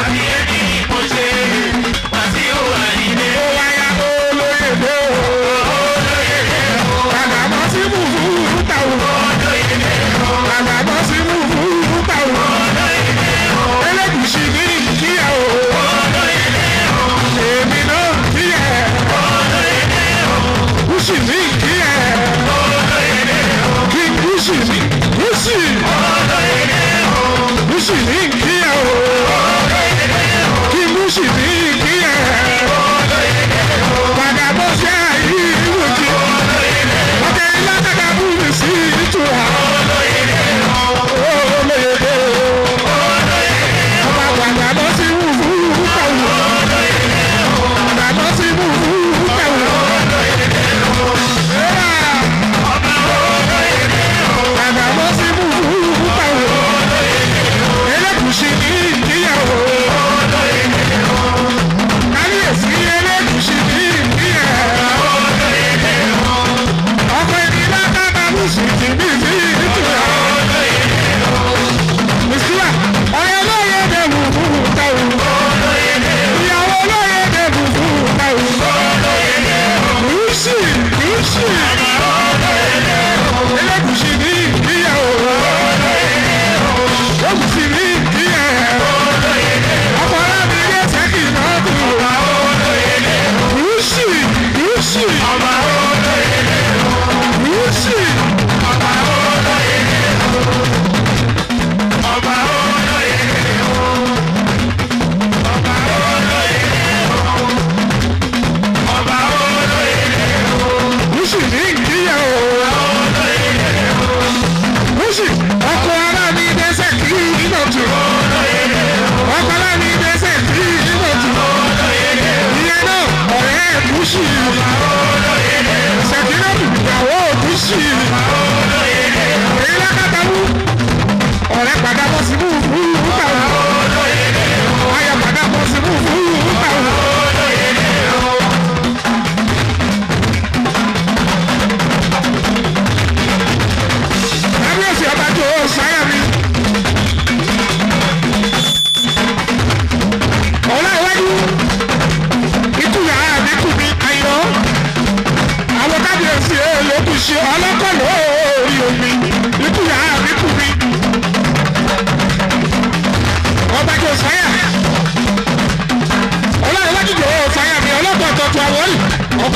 Àbí ẹni mo ṣe Wàsíù Àyìndé. Ó wáyà olóyèdè o. Olóyèdè o. Àgàmọ́ sí Mùkù Táwùrù. Olóyèdè o. Àgàmọ́ sí Mùkù Táwùrù. Olóyèdè o. Ẹlẹ́gùṣì ní kíyà o. Olóyèdè o. Èmi náà kíyà. Olóyèdè o.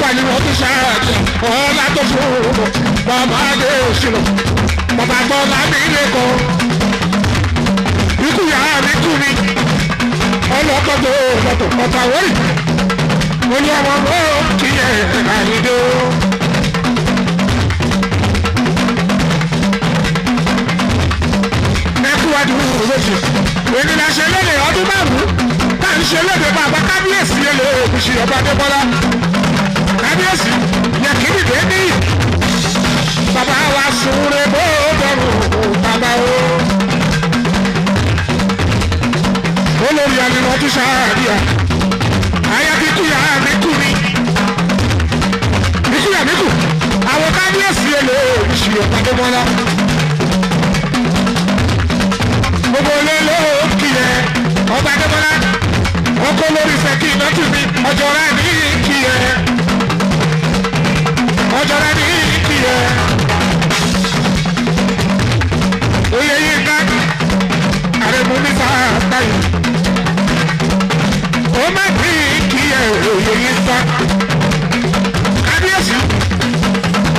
ọkọ ni wọn tún ṣáàjì ọlá tó fún un bàbá adé òṣèlú bàbá gbọ́ lábí ilé kan ikú yàrá mi kú mi ọlọ́kọ̀dọ̀ lọ́tọ̀ ọ̀tà wọ́rì mo ní ọmọ mọ́ kí ẹ̀ àyídó. ẹkúwájú lóṣù èyí la ṣe lédè ọdún márùn-ún tá à ń ṣe lédè bàbá kábíyèsí yẹlẹ òkùnṣì ọba adébọlá kábíyèsí yẹ kí nìdé ní bàbá wa sunre bó dọrùn bàbá o olórí àlùmọ́ tún ṣáàdìyà àyà kíkúyà mi kú mi kíkúyà mi kú àwọn kábíyèsí yẹlẹ òkùnṣì ọba adébọlá. Gbogbo ilé ló kì í ẹ ọba Adébọ́lá ọkọ lórí sẹ́kì ìnájú mi ọjọ́ rẹ̀ ní kì í ẹ ọjọ́ rẹ̀ ní kì í ẹ oyè yìí ká àrẹ̀mú ní fàáyì ó má ní kì í ẹ oyè yìí ká kábíyèsí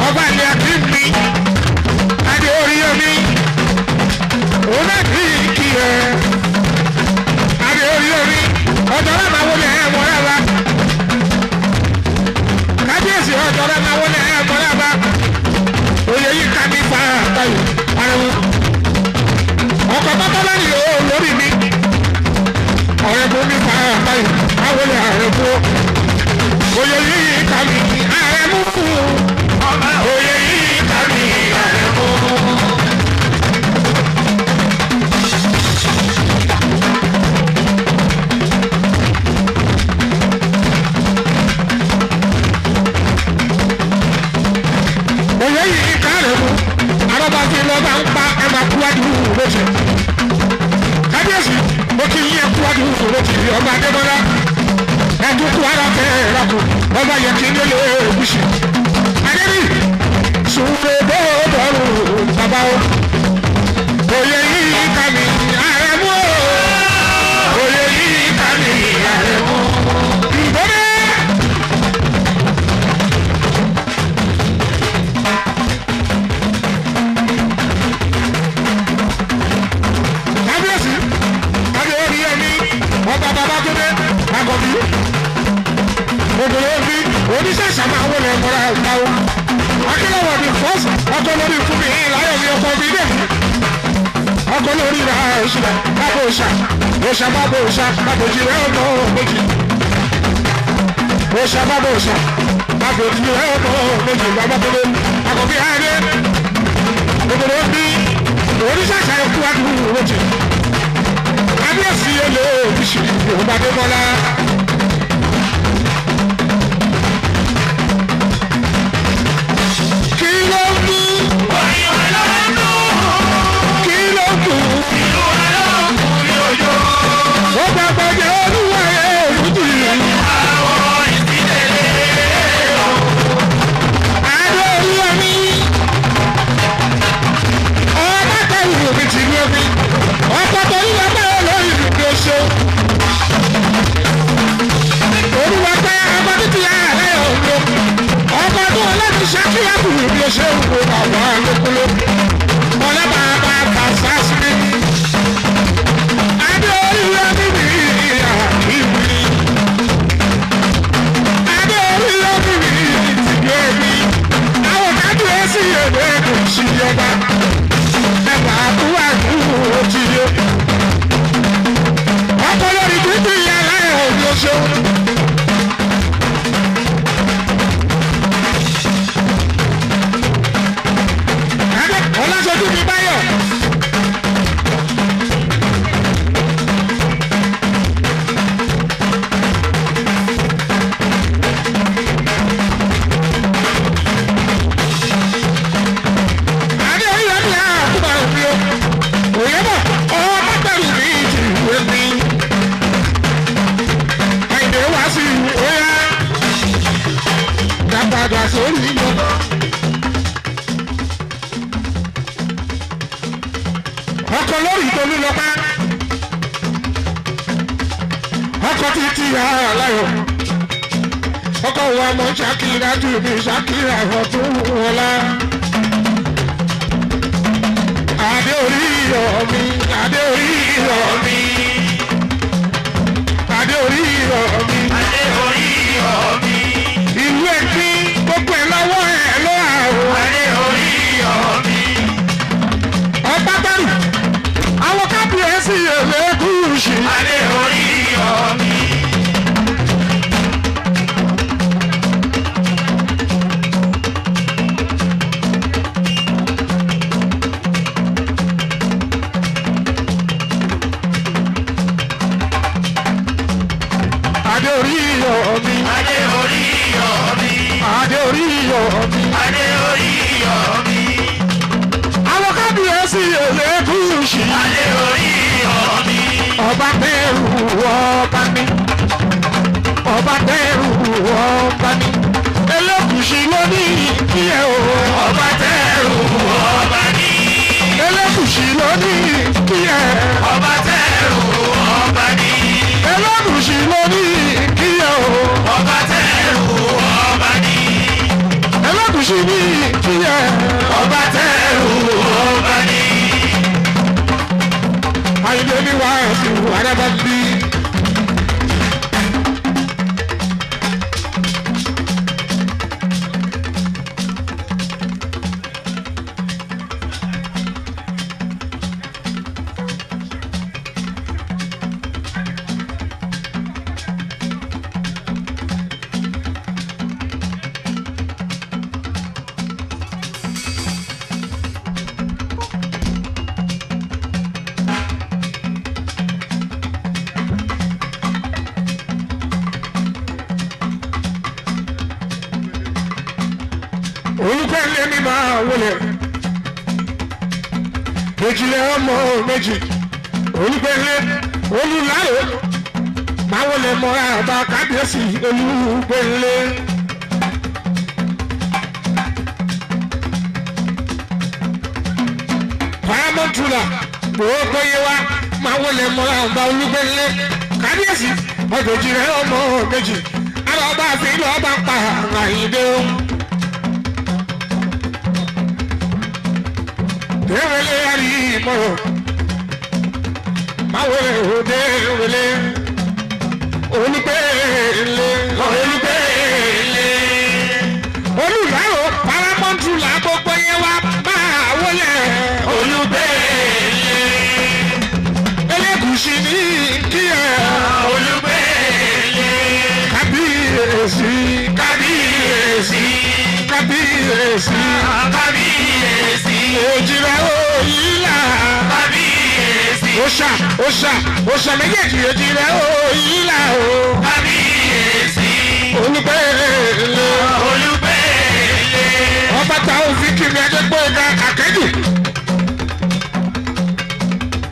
ọba ilé àti mi adé orí omi ó má ní kì í ẹ adé orí omi ọjọ́ rẹ̀ máa wọlé ẹ̀ mọ́ rárá kábíyèsí ọjọ́ rẹ̀ máa wọlé ẹ̀ mọ́ rárá oyè yìí ká ní fàáyì àrẹ̀mú ọkọ̀ tọ́tọ́lá ni ó lórí mi ọ̀rẹ́ bó ní fàáyì àwọlé àrẹ̀mú oyè yìí ká mi àrẹ̀mú oyè yìí ká mi àrẹ̀mú. oyè yìí ká àrẹ̀mú arábàtì lọ́ba ń pa ẹ̀ máa kú àdúgbò lóṣù kábíyèsí mo kì í yẹ kú àdúgbò lóṣù ọba Adébọ́lá ẹ̀dùn kú ara tẹ̀ ẹ̀rọ kù ọba yẹ kí n lè gúúsù adébí sùnwó bọ́ọ̀dọ̀rùn bàbá o oyè yìí ká mi àrẹ̀mú oyè yìí ká mi àrẹ̀mú ìbọ̀dé. kábíyèsí adé orí ẹni ọba bàbá tó dé àgọ́bí obìnrin bí oníṣẹ́ṣà máa wọlé ẹ̀kọ́ra ẹ̀ka o akílọ̀wọ̀ ní fọ́ọ̀sì ọkọ̀ lórí fún mi láyọ̀ ní ọkọ̀ mi dé ọkọ̀ lórí ra ìṣúná bábò òṣà òṣà bábò òṣà bábò jìrẹ́ ọmọ méjì òṣà bábò òṣà bábò jìrẹ́ ọmọ méjì bàbá tó lé àkọ́bí ayé obìnrin bí oníṣẹ́ṣà ẹ̀kú àdúgbò méjì kábíyèsí ẹlẹ́ òbíṣì Yorùbá Adébọ́lá. Ṣé ń wo àwọn alókòló ọlọ́bàbà kàṣà sí adé orílẹ̀ bíbí àkíwì adé orílẹ̀ bíbí tìgbé mi àwọn kábíyèsí èdè kò sí ọba ẹ̀bà àbúrò àdúgbò ti yé ọkọ̀ lórí títí yàrá ẹ̀ òní oṣù. Ọlásọjú mi báyọ̀. Adé orílẹ̀ ní àkúbà òbí o. Òye bọ̀ ọwọ́ bàtàrù ní ìwé mi. Àìdè wá sí ìwé yá. Dàgbàdà sórí ìjọba. Ọkọ̀ lórí ìtòlú lọ́pá ọkọ̀ títí aláyọ̀ ọkọ̀ wa mọ̀ ṣàkìlá jù mí ṣàkìlá ọ̀tún wọlá. adé orí iyọ̀ mi adé orí iyọ̀ mi adé orí iyọ̀ mi adé orí iyọ̀ mi. ìlú ẹ̀gbin gbogbo ẹ̀ lọ́wọ́ ẹ̀ ló àrùn. adé orí iyọ̀ mi. ọba bẹ́rù àwọn kábíyèsí èlé kùsì. adé orí iyọ̀ mi. adé orí iyọ̀ mi adé orí iyọ̀ mi. adé orí iyọ̀ mi. adé orí iyọ̀ mi. àwọn kábíyèsí èlé kùsì. adé orí iyọ̀ mi. ọba bẹ́rù ọba mi ọba bẹ́rù ọba mi Elégùṣì ló ní kí ẹ o. ọba tẹrù ọba ní. Elégùṣì ló ní kí ẹ. ọba tẹrù ọba ní. Elégùṣì ló ní kí ẹ o. ọba tẹrù ọba ní. Elégùṣì ní kí ẹ. ọba tẹrù ọba ní. Àyìnlé ní wàásù arábàbí. Olùkọ́lé mi máa wọlé méjìlẹ̀ ọmọ méjì olùkọ́lé olùlárò máa wọlé mọ́ra àbá kábíyèsí olùkọ́lé. paramountula gbogbo yẹ wa máa wọlé mọ́ra àbá olùkọ́lé kábíyèsí ọ̀dọ̀jìlẹ̀ ọmọ méjì àbá ọba àfihàn ọba pa àyíndé o. Ewele ari mọ̀rọ̀, máa wẹ̀rẹ̀ òde ewele, olùgbèlè, olùgbèlè. Olùlárò paramountula gbogbo yẹn wá máa wọlé olùgbèlè. Elégùṣì ní kí ẹ olùgbèlè. kábíyèsí, kábíyèsí, kábíyèsí. kábíyèsí. Èjìlá òyìnlá. kábíyèsí. Òṣà méjèèjì èjìlá òyìnlá o. kábíyèsí. Olùgbèlè. olùgbèlè. Ọba ta òfin kìíní ẹjẹ pé ga àkẹ́jù.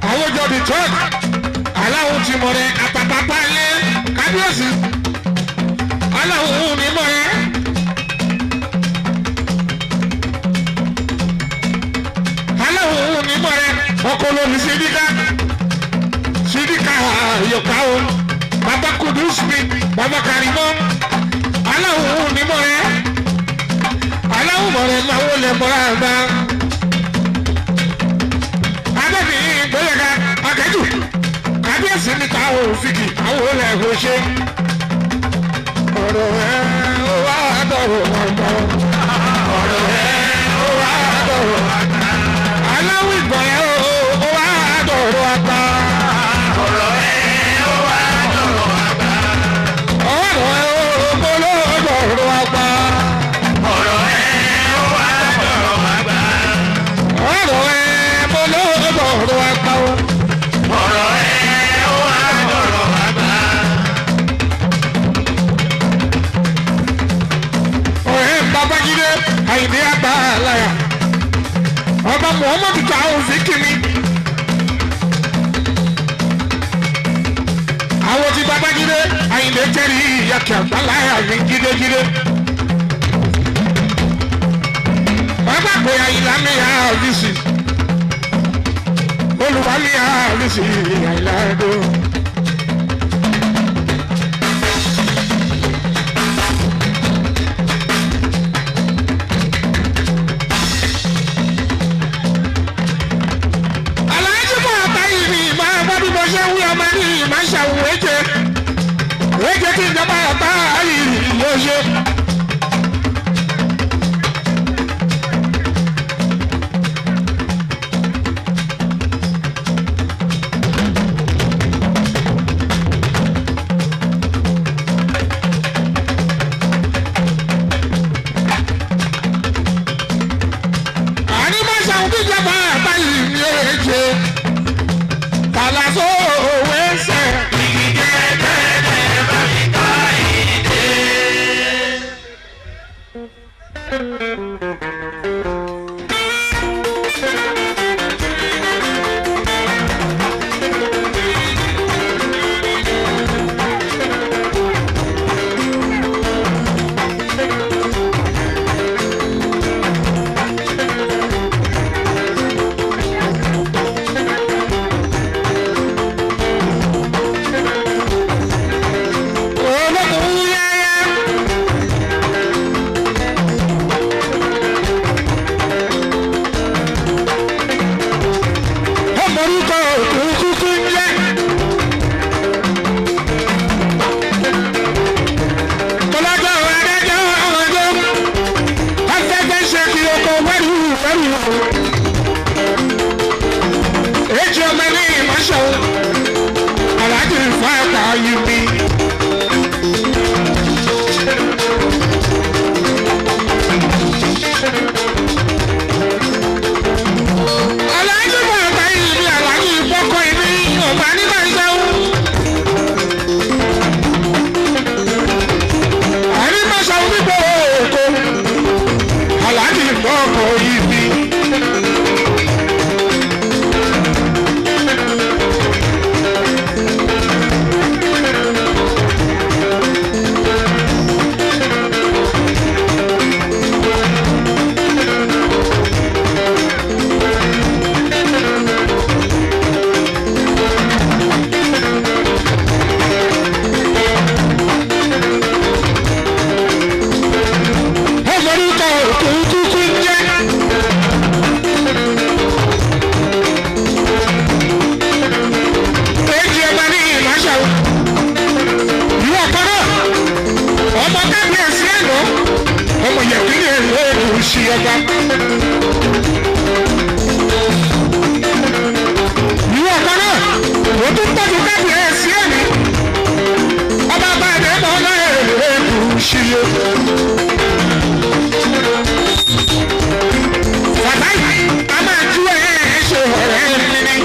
Àwọn ìjọba ìtọ́jú. Aláwo ti mọ̀ rẹ̀ àpapàpá ilé kábíyèsí. Aláwo ní mọ̀ rẹ̀. Aláwo ní mọ̀ rẹ̀. Ọkọ̀ lóni Sídíkà Yọ̀ká o. Bàbá Kudus mi, Bàbá Karimọ́. Aláwo ní mọ̀ rẹ̀. Aláwo mọ̀ rẹ̀ máa wọlé mọ́ra àgbà. Adébí gbẹ́lẹ́gà akẹ́jù. Kábíyèsí ní ká òfìkì àwọn olè kò ṣe. Ọ̀rọ̀ ẹ̀ ó wá dọ̀rọ̀ ọ̀gbọ̀n. Ọ̀rọ̀ ẹ̀ ó wá dọ̀rọ̀ àgbà. Aláwọ̀ ìgbọ̀n ẹ̀ ó wá dọ̀rọ̀ àgbà. ọ̀rọ̀ ẹ̀ ó wá dọ̀rọ̀ àgbà. Ọ̀rọ̀ ẹ̀ ó gbóló dọ̀rọ̀ àgbà. ọ̀rọ̀ ẹ̀ ó wá dọ̀rọ̀ àgbà. Ọ̀rọ̀ ẹ̀ gbóló dọ̀rọ̀ àgbà. ọ̀rọ̀ ẹ̀ ó wá dọ̀rọ̀ àgbà. Ọ̀rẹ́ Babájídé Àyìndé àgbà láyà. Ọba Muhammadu ta òfin kìíní. Àwọn ti Babájídé Àyìndé jẹ́rìí ìyàkẹ́ àgbà láyà ní jídéjídé. Bàbá pé Àyìnlá mi yà á rísì. Olùwà mi yà á rísì Àyìnlá ẹ̀dọ́. ọmọ kábíyèsí àná ọmọ yẹ̀kínní ẹ̀rọ èkó ṣì ọba. ìwọ kan náà ó tún tọ́jú kábíyèsí ẹ̀mí ọba bá ẹ̀dẹ̀ mọ́ náà ẹ̀rọ èkó ṣì yẹ. bàbá yìí a máa ju ṣe ọ̀rẹ́ níní.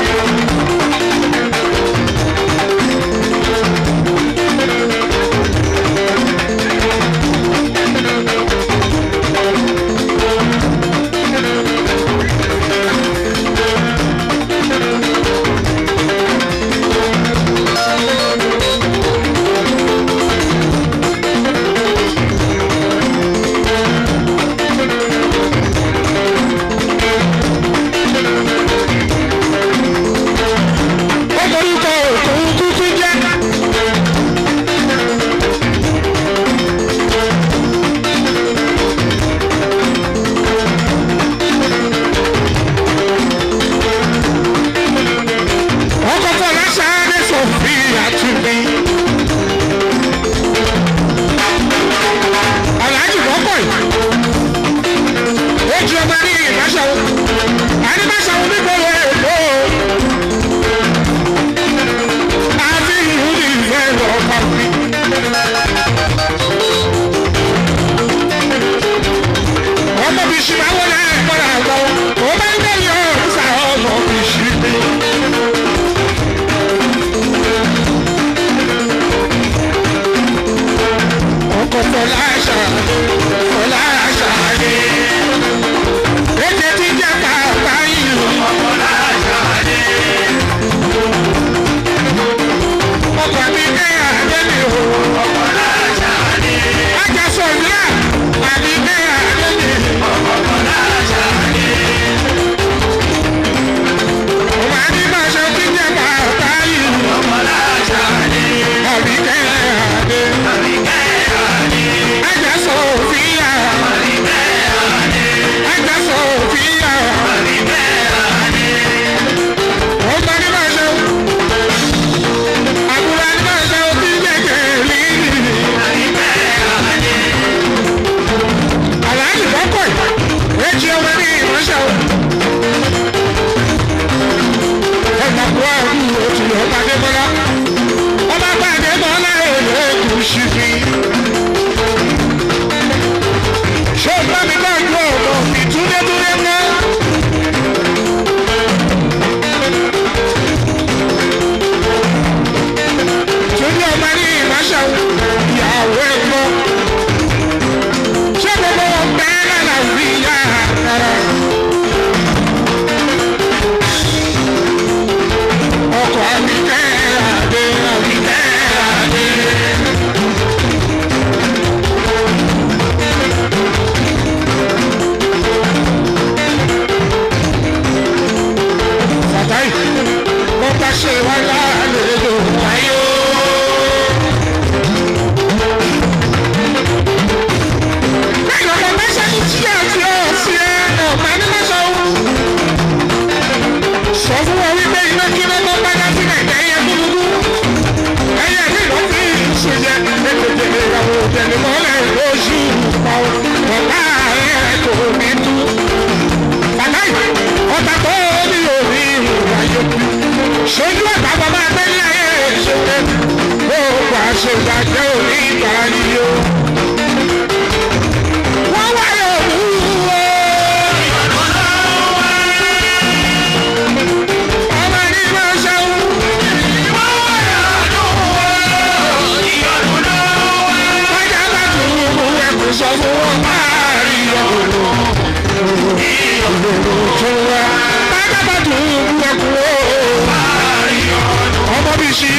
Ọmọ bí ṣí.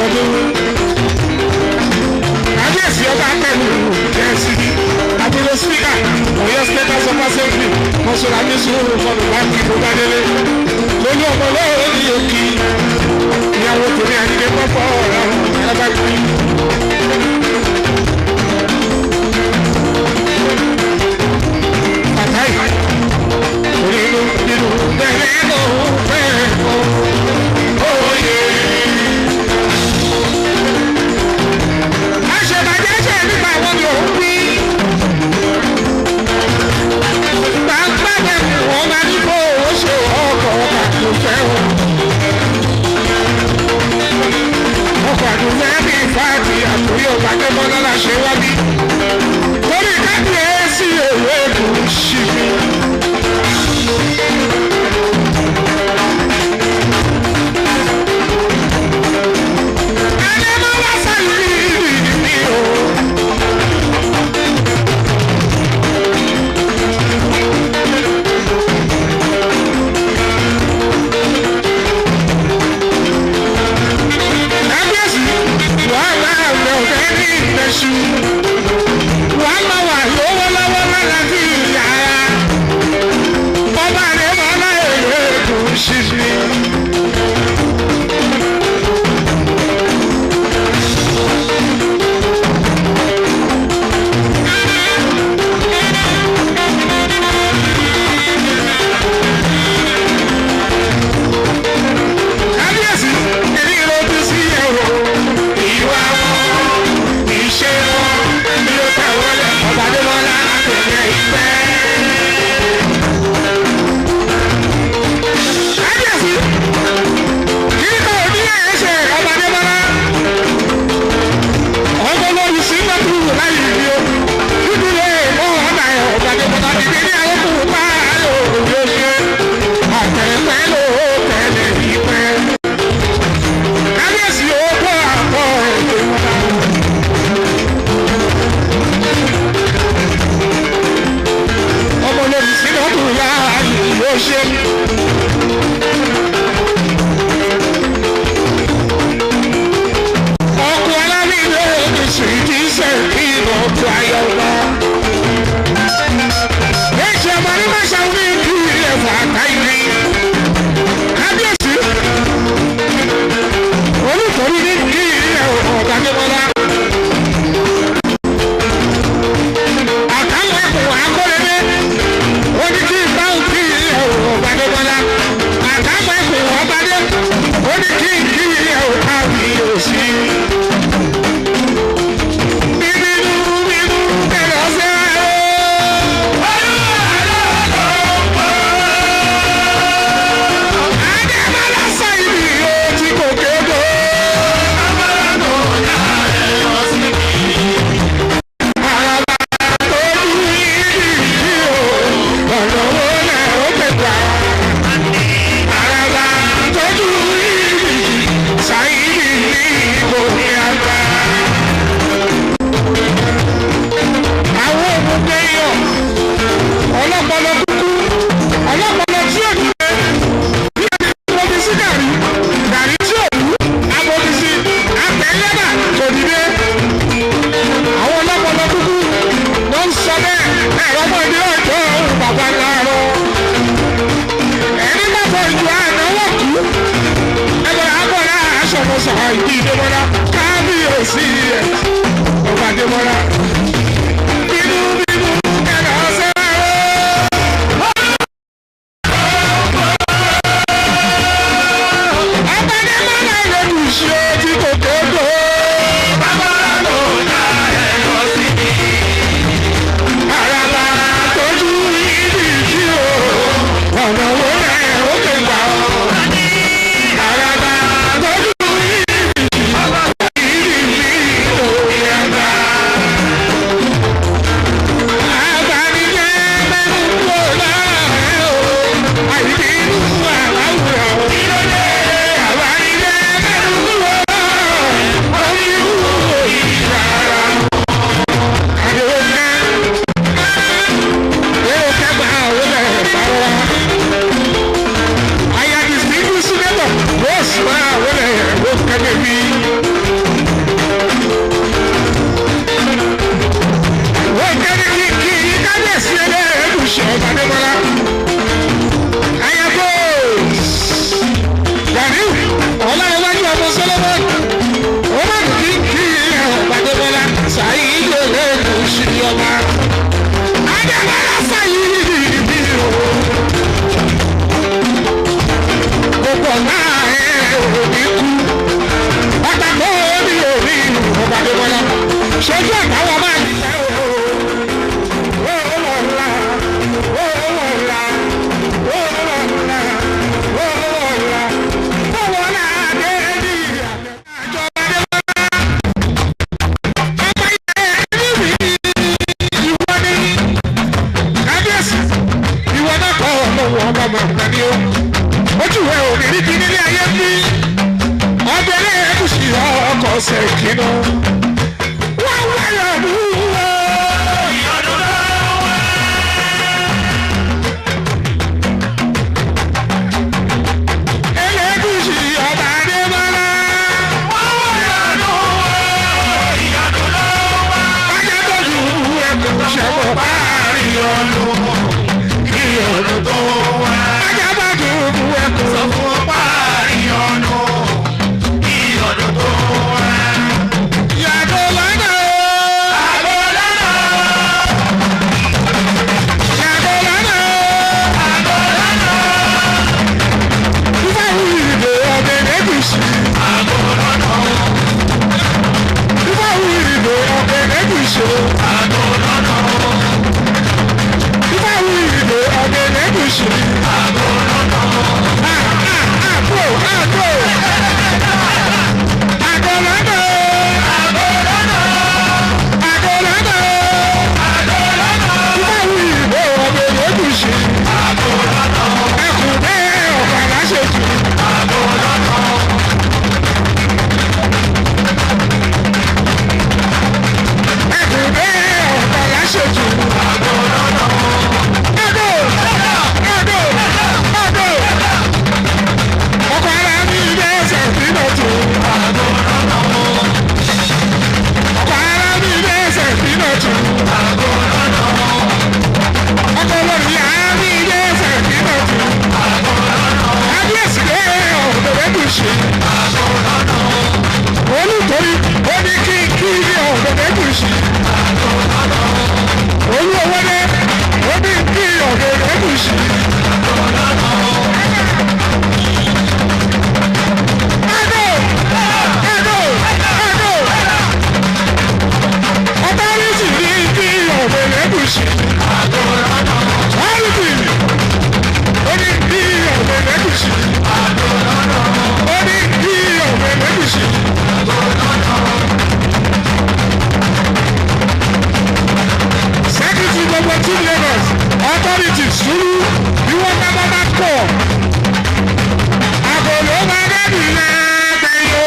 ọdún. Kábíyèsí ọba pẹ̀lú jẹ́sí. Àbúrò síkà Ọ̀yọ́ State House of Assembly Mọ̀sùlá ní sùúrù fọlù láti ìbúgbà délé. Lóní ọmọ lọ́wọ́ ní òkì. Ìyàwó tèmi àdìgẹ́ pọ́pọ́ ọ̀rọ̀ alábàgbé. Pàtàkì onínú nínú bẹ́ẹ̀ ló fẹ́ kọ́. Oyè. Àṣebàjẹ́ ṣe nípa àwọn ni òun wí. Gbàgbàgbẹ́ wọn máa ní kó o ṣe ọkọ̀ àti òfẹ́ o. Ọkọ̀ àti òfẹ́ bí fáàtì àtòrí ọ̀gbàgbẹ́ mọ́lá la ṣe wá bí. Torí kábíyèsí èwe kò ṣì mí. ìkíná. Wọ́n wáyọ̀ dúró. ìyọ̀dún ló wá. Elégùṣì ọba Adébọ́lá. wọ́n wáyọ̀ dúró. ìyọ̀dún ló wá. Ajẹ́tọ́jú ẹkùn ṣẹ̀wọ̀ páàrí ọdún. ìyọ̀dún tó wá. Ajẹ́tọ́jú ẹkùn. sọ fún ọpá ìyọ̀nù. ìyọ̀dún tó wá. Yàgò lọ́nà o. àgọ́ lọ́nà. Yàgò lọ́nà o. àgọ́ lọ́nà. Ifá wuyì ìdè ọ̀gbìn Elégùṣì. àgọ́ lọ́nà. Ifá wuyì ìdè ọ̀gbìn Elégùṣì. àgọ́ lọ́nà. Ifá wuyì ìdè ọ̀gbìn Elégùṣì. àgọ́ lọ́nà. Àgò àgò. Àgò lọ́nà o. àgọ́ lọ́nà. Àgò lọ́nà o. àgọ́ lọ́nà. Ifá wuyì ìdè ọ̀gbìn Elégùṣì. àgọ́ lọ́nà. Ẹkùn bẹ́ẹ̀ ọ̀gbà láṣẹ̀tù. àgọ́ lọ́nà. Ẹkùn bẹ́ẹ̀ ọ̀gbà láṣẹ̀tù. àgọ́ lọ́nà. Àgò àgò àgò. Ọkọ̀ ara mi ilé ẹsẹ̀ ìpínlẹ̀ tó. àgọ́ lọ́nà. Ọkọ̀ ara mi ilé ẹsẹ̀ ìpínlẹ̀ tó. àgọ́ lọ́nà. Ọkọ̀ olórí ara mi ilé ẹsẹ̀ ìpínlẹ̀ tó. àgọ́ lọ́nà. Kábíyèsí lé ọ̀dọ̀ Elégùṣì. àgọ́ lọ́nà. Olùtorí ó ní kí ilé ọ̀dọ̀ Elégùṣì. àgọ́ lọ́nà. Olú owó dé ó ní kí ọ̀dọ̀ Elégùṣì. àgọ́ lọ́nà. Àgò àgò àgò. Ọ̀tọ́rìsì ní kí ọ̀dọ̀ Elégùṣì. àgọ́ lọ́nà. Ọ̀rìsì ó ní kí ọ̀dọ̀ Elégùṣì. àgọ́ lọ́nà. Ó ní kí ọ̀dọ̀ Elégùṣì. àgọ́ lọ́nà. Secretary gbogbo team Lagos authority sùúrù bí wọ́n bá bá bá pọ̀. Àgòló bá dẹ́bi lẹ́gbẹ̀ẹ́ o.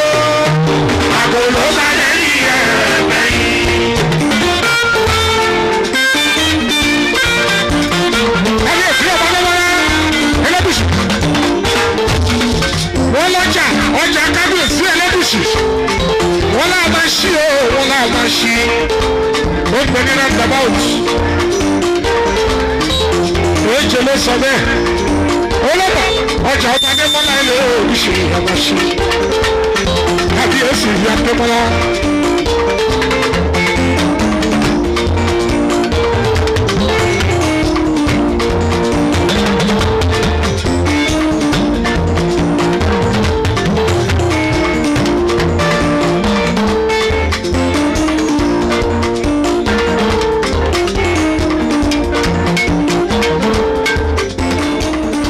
Àgòló bá dẹ́bi lẹ́gbẹ̀ẹ́. Kábíyèsí ọba lọ́wọ́lá Elégùṣì. Wọ́n lọ́jà ọjà kábíyèsí Elégùṣì. Wọ́n náà máa ṣí o, wọ́n náà máa ṣí. Ó gbé ní roundabout. Èjè ló sọ bẹ́ẹ̀. Olóòpà ọjà ọba Adémọ́lá ilé Elégùṣì ọba ṣí. Kábíyèsí ìlú Adémọ́lá.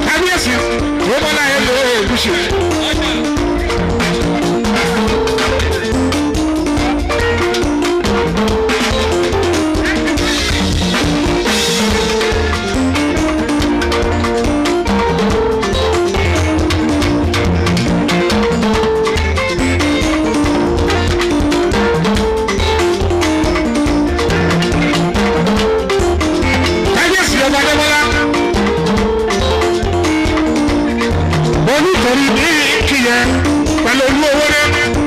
Kábíyèsí Adémọ́lá ilé Elégùṣì. Kábíyèsí ọba Adémọ́lá. Olùtorí ní kíyẹ pẹ̀lú olú owó dé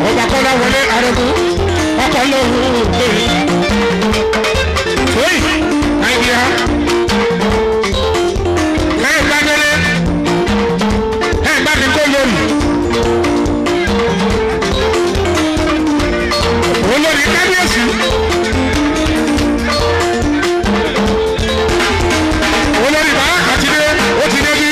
ọba kọ́lá wọlé arẹ́kù ọkọ̀ lóhùn lórí. Tóyì Nàìjíríà lẹ́yìn gbàgede lẹ́yìn gbàgede kó lórí. Olórí kábíyèsí. Olórí bàbá kàtìdé ó ti dé bí.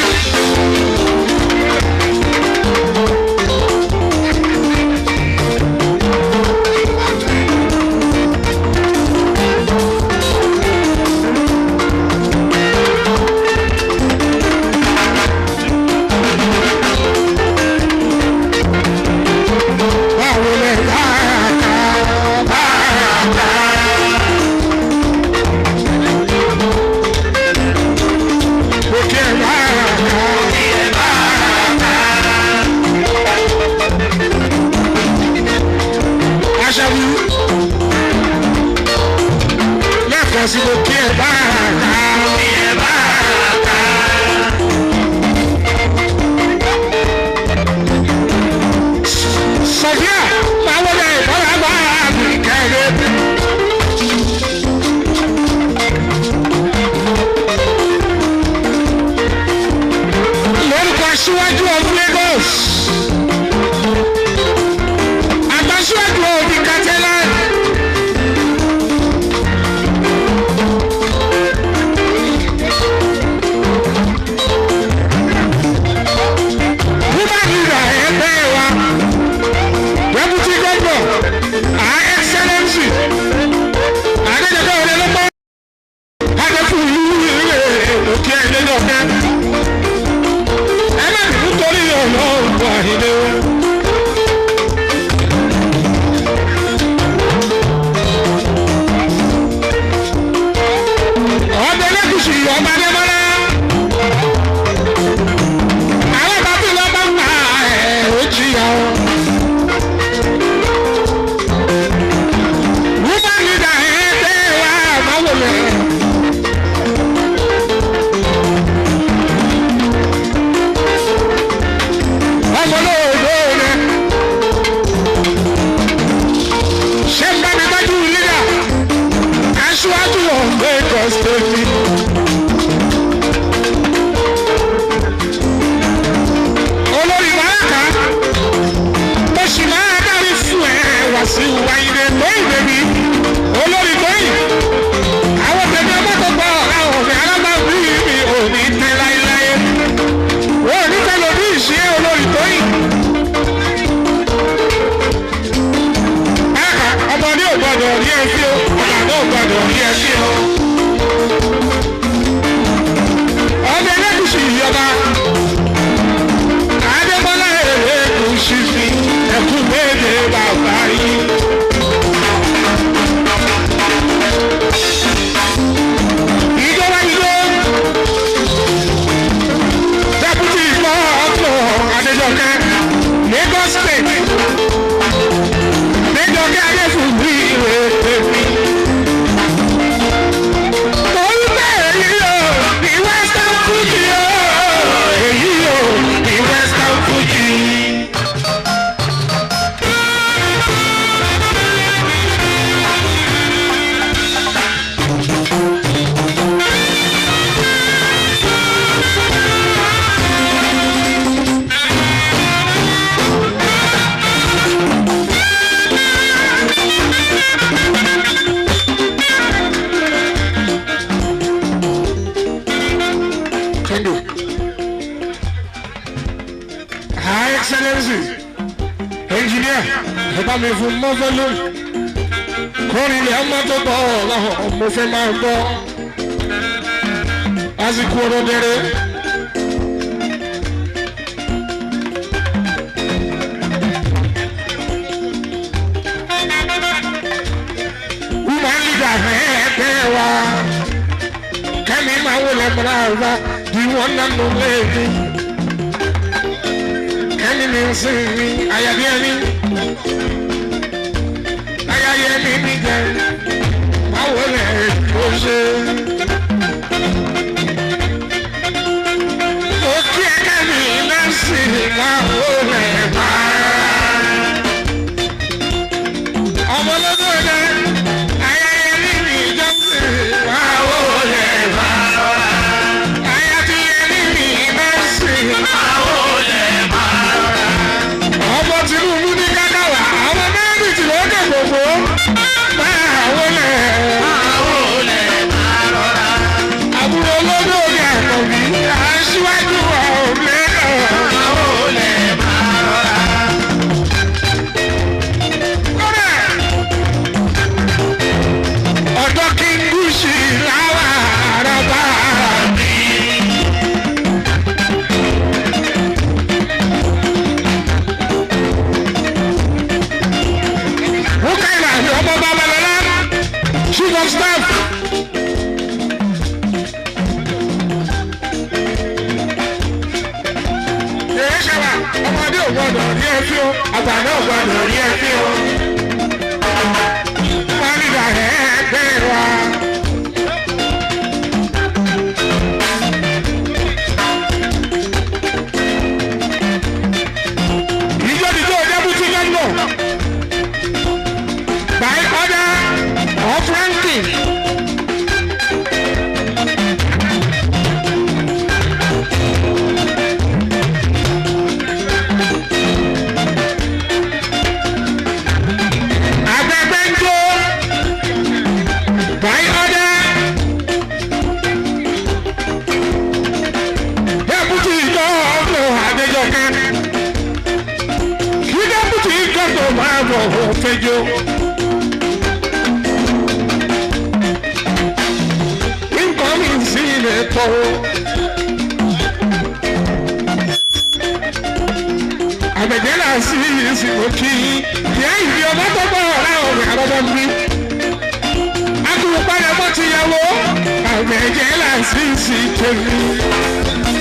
àsìkò kí ẹ bá ká. Kí ẹ bá ká. Sọ̀fíà máa wọlé ìbára bá àbí kẹ́rẹ́. Lórúkọ aṣíwájú of Lagos. Àtàṣíwájú òbí kàtẹ́lá. Mo fẹ́ máa gbọ́ lásìkò ọ̀rọ̀ dẹ̀rẹ̀. Woman leader ẹgbẹ́ wa kẹ́mi máa wọlé mọ́ra ọ̀la di wọ́n nánú léèdì. Kẹ́mi ní sìn ní ayàbí ẹni ayàyẹ mi ní jẹ. Wọlé ìkóṣe. Òkè ẹ̀kẹ́mi lẹ́sìn máa wọlé máa. Ọmọlọ́dún ọ̀dẹ ayẹyẹ nínú ìjọsìn máa wọlé máa. Ayẹyẹ nínú ìmẹ̀sìn máa wọlé máa. Ọmọ Tinubu ní Kákàwá, àwọn mẹ́rin tí wọ́n kẹ́ gbogbo máa wọlé. Chief of Staff. Ọmọdé ò gbọdọ̀ rí ẹbí o, àgbàdo ò gbọdọ̀ rí ẹbí o. Wọ́n ní ìdá ẹgbẹ́ wa. bọ̀ fẹjọ́. nǹkan mi sí ilẹ̀ tọ́. àgbẹ̀jẹ̀ là sí ìsìnkú kí ìyá ìdí ọmọ tó bọ̀ láwọn ọ̀rẹ́ àbábọ̀ ń bí. akúrúpalẹ̀ mọ́ ti yàwó àgbẹ̀jẹ̀ là sí ìsìnkú kí.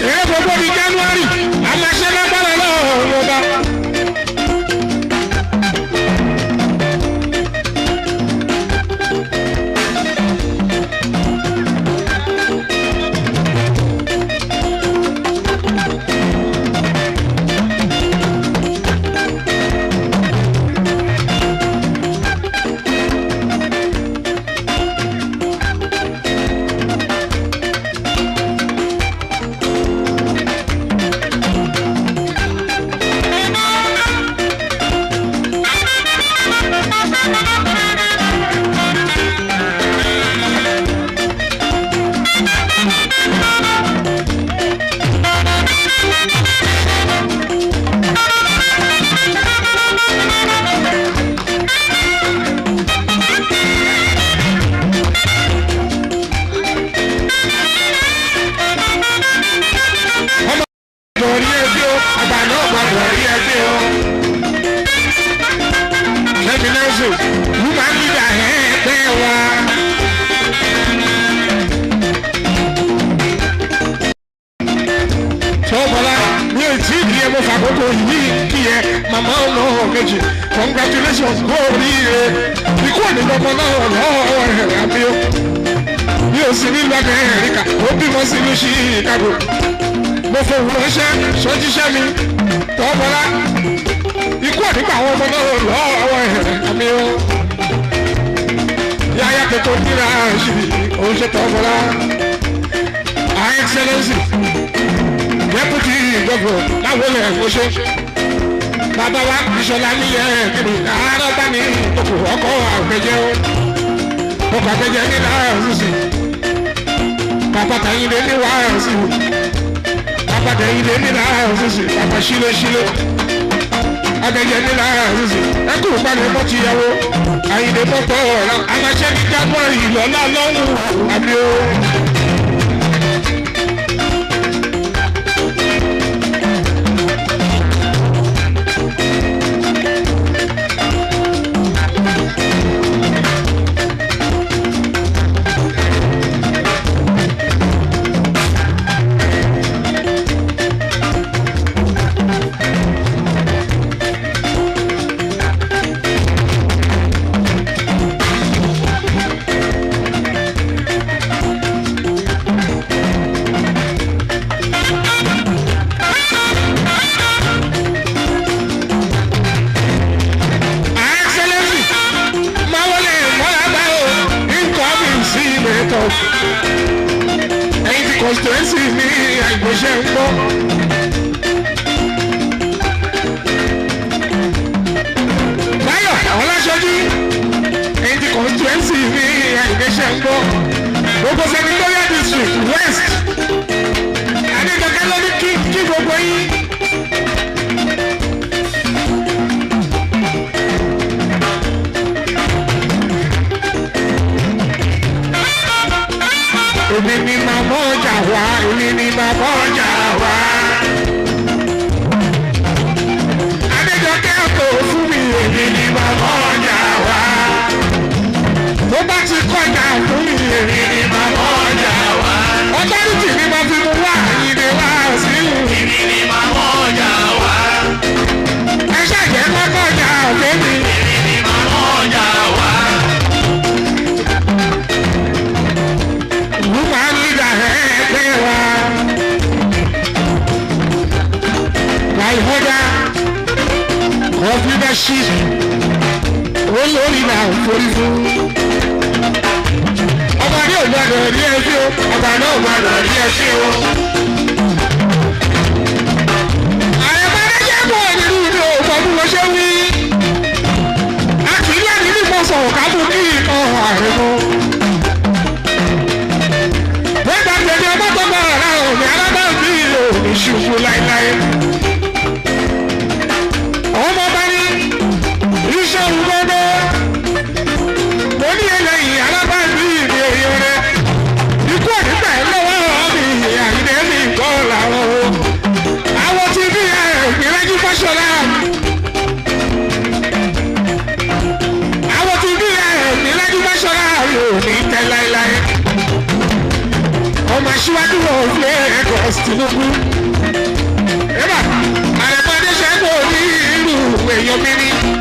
èrè gbogbo ní January aláṣẹ lágbára lọ́wọ́ ọba. Congratulations, glory. Ikú òní lọ́mọ náà lọ́wọ́ rẹ̀ àbí ó. Mi ò sí nílùú Amẹ́ríkà, ó bímọ sí ní Chicago. Mo fòwú ránṣẹ́ sọ́jíṣẹ́ mi tọ́bọ̀lá. Ikú òní gbà àwọn ọmọ náà lọ́wọ́ rẹ̀ àbí ó. Yáyá kẹtọ níra ṣìbì, òun ṣe tọ́bọ̀lá. Her Excellency, Deputy Governor, láwọn ilẹ̀ ẹ̀kọ́ṣẹ́. Bàbá wa Ìṣọ̀lá nílẹ̀ kiri àárọ̀ bá ní òkú ọkọ̀ àgbẹ̀jẹ̀ o. Ọkọ̀ àgbẹ̀jẹ̀ ní láàrúsì. Bàbá Tàyíndé ní wàásù. Bàbá Tàyíndé ní láàrúsì. Bàbá Ṣílé. Àgbẹ̀jẹ̀ ní láàrúsì. Ẹkú ìpalẹ̀ mọ́ ti yàwó. Àyìndé mọ́tò ọ̀la. Aláṣẹ ní January lọ́lá lọ́wọ́ àbí o. Constituency ní àìgbésẹ̀ ń bọ̀. Báyọ̀ àwọn aláṣojú èyí ti constituency ní àìgbésẹ̀ ń bọ̀. Gbogbo Senatorial District West. Adéjọkẹ́ ló ní kí gbogbo yín. Èmi ni màmá ọjà wá, èmi ni màmá ọjà wá. Adéjọkẹ́ kò fún mi, èmi ni màmá ọjà wá. Tó bá ti kọjá fún mi, èmi ni màmá ọjà wá. Ọtọ́rìtì ni mo fi mú wá, ìdè wá sí i. Èmi ni màmá ọjà wá. Ẹ ṣàjẹ́ kọ́kọ́jà ọ̀fẹ́ mi. Èmi ni màmá ọjà wá. Woman leader ẹgbẹ́ wa. My mother of leadership olórí náà forí fún. Ọba ní ògbàdàn rí ẹjọ́, ọba náà ògbàdàn rí ẹjọ́. Àyẹ̀mọ́ ẹ̀jẹ̀ bọ̀ nínú ìlú òkò bí wọ́n ṣe wí. A kì í lẹ́nu ní ìfọ̀sọ̀ kábù kí ikọ̀ ààrẹ mọ́. Gbẹ̀dẹ̀ ọmọ tó bọ̀ ọ̀rá òní alábàbí òní ṣubú láéláé. Ọmọ bá ní aṣíwájú òfin Lagos Tinubu. Àrẹ̀mọ́dé ṣẹ́gun ní irú èèyàn mi ni.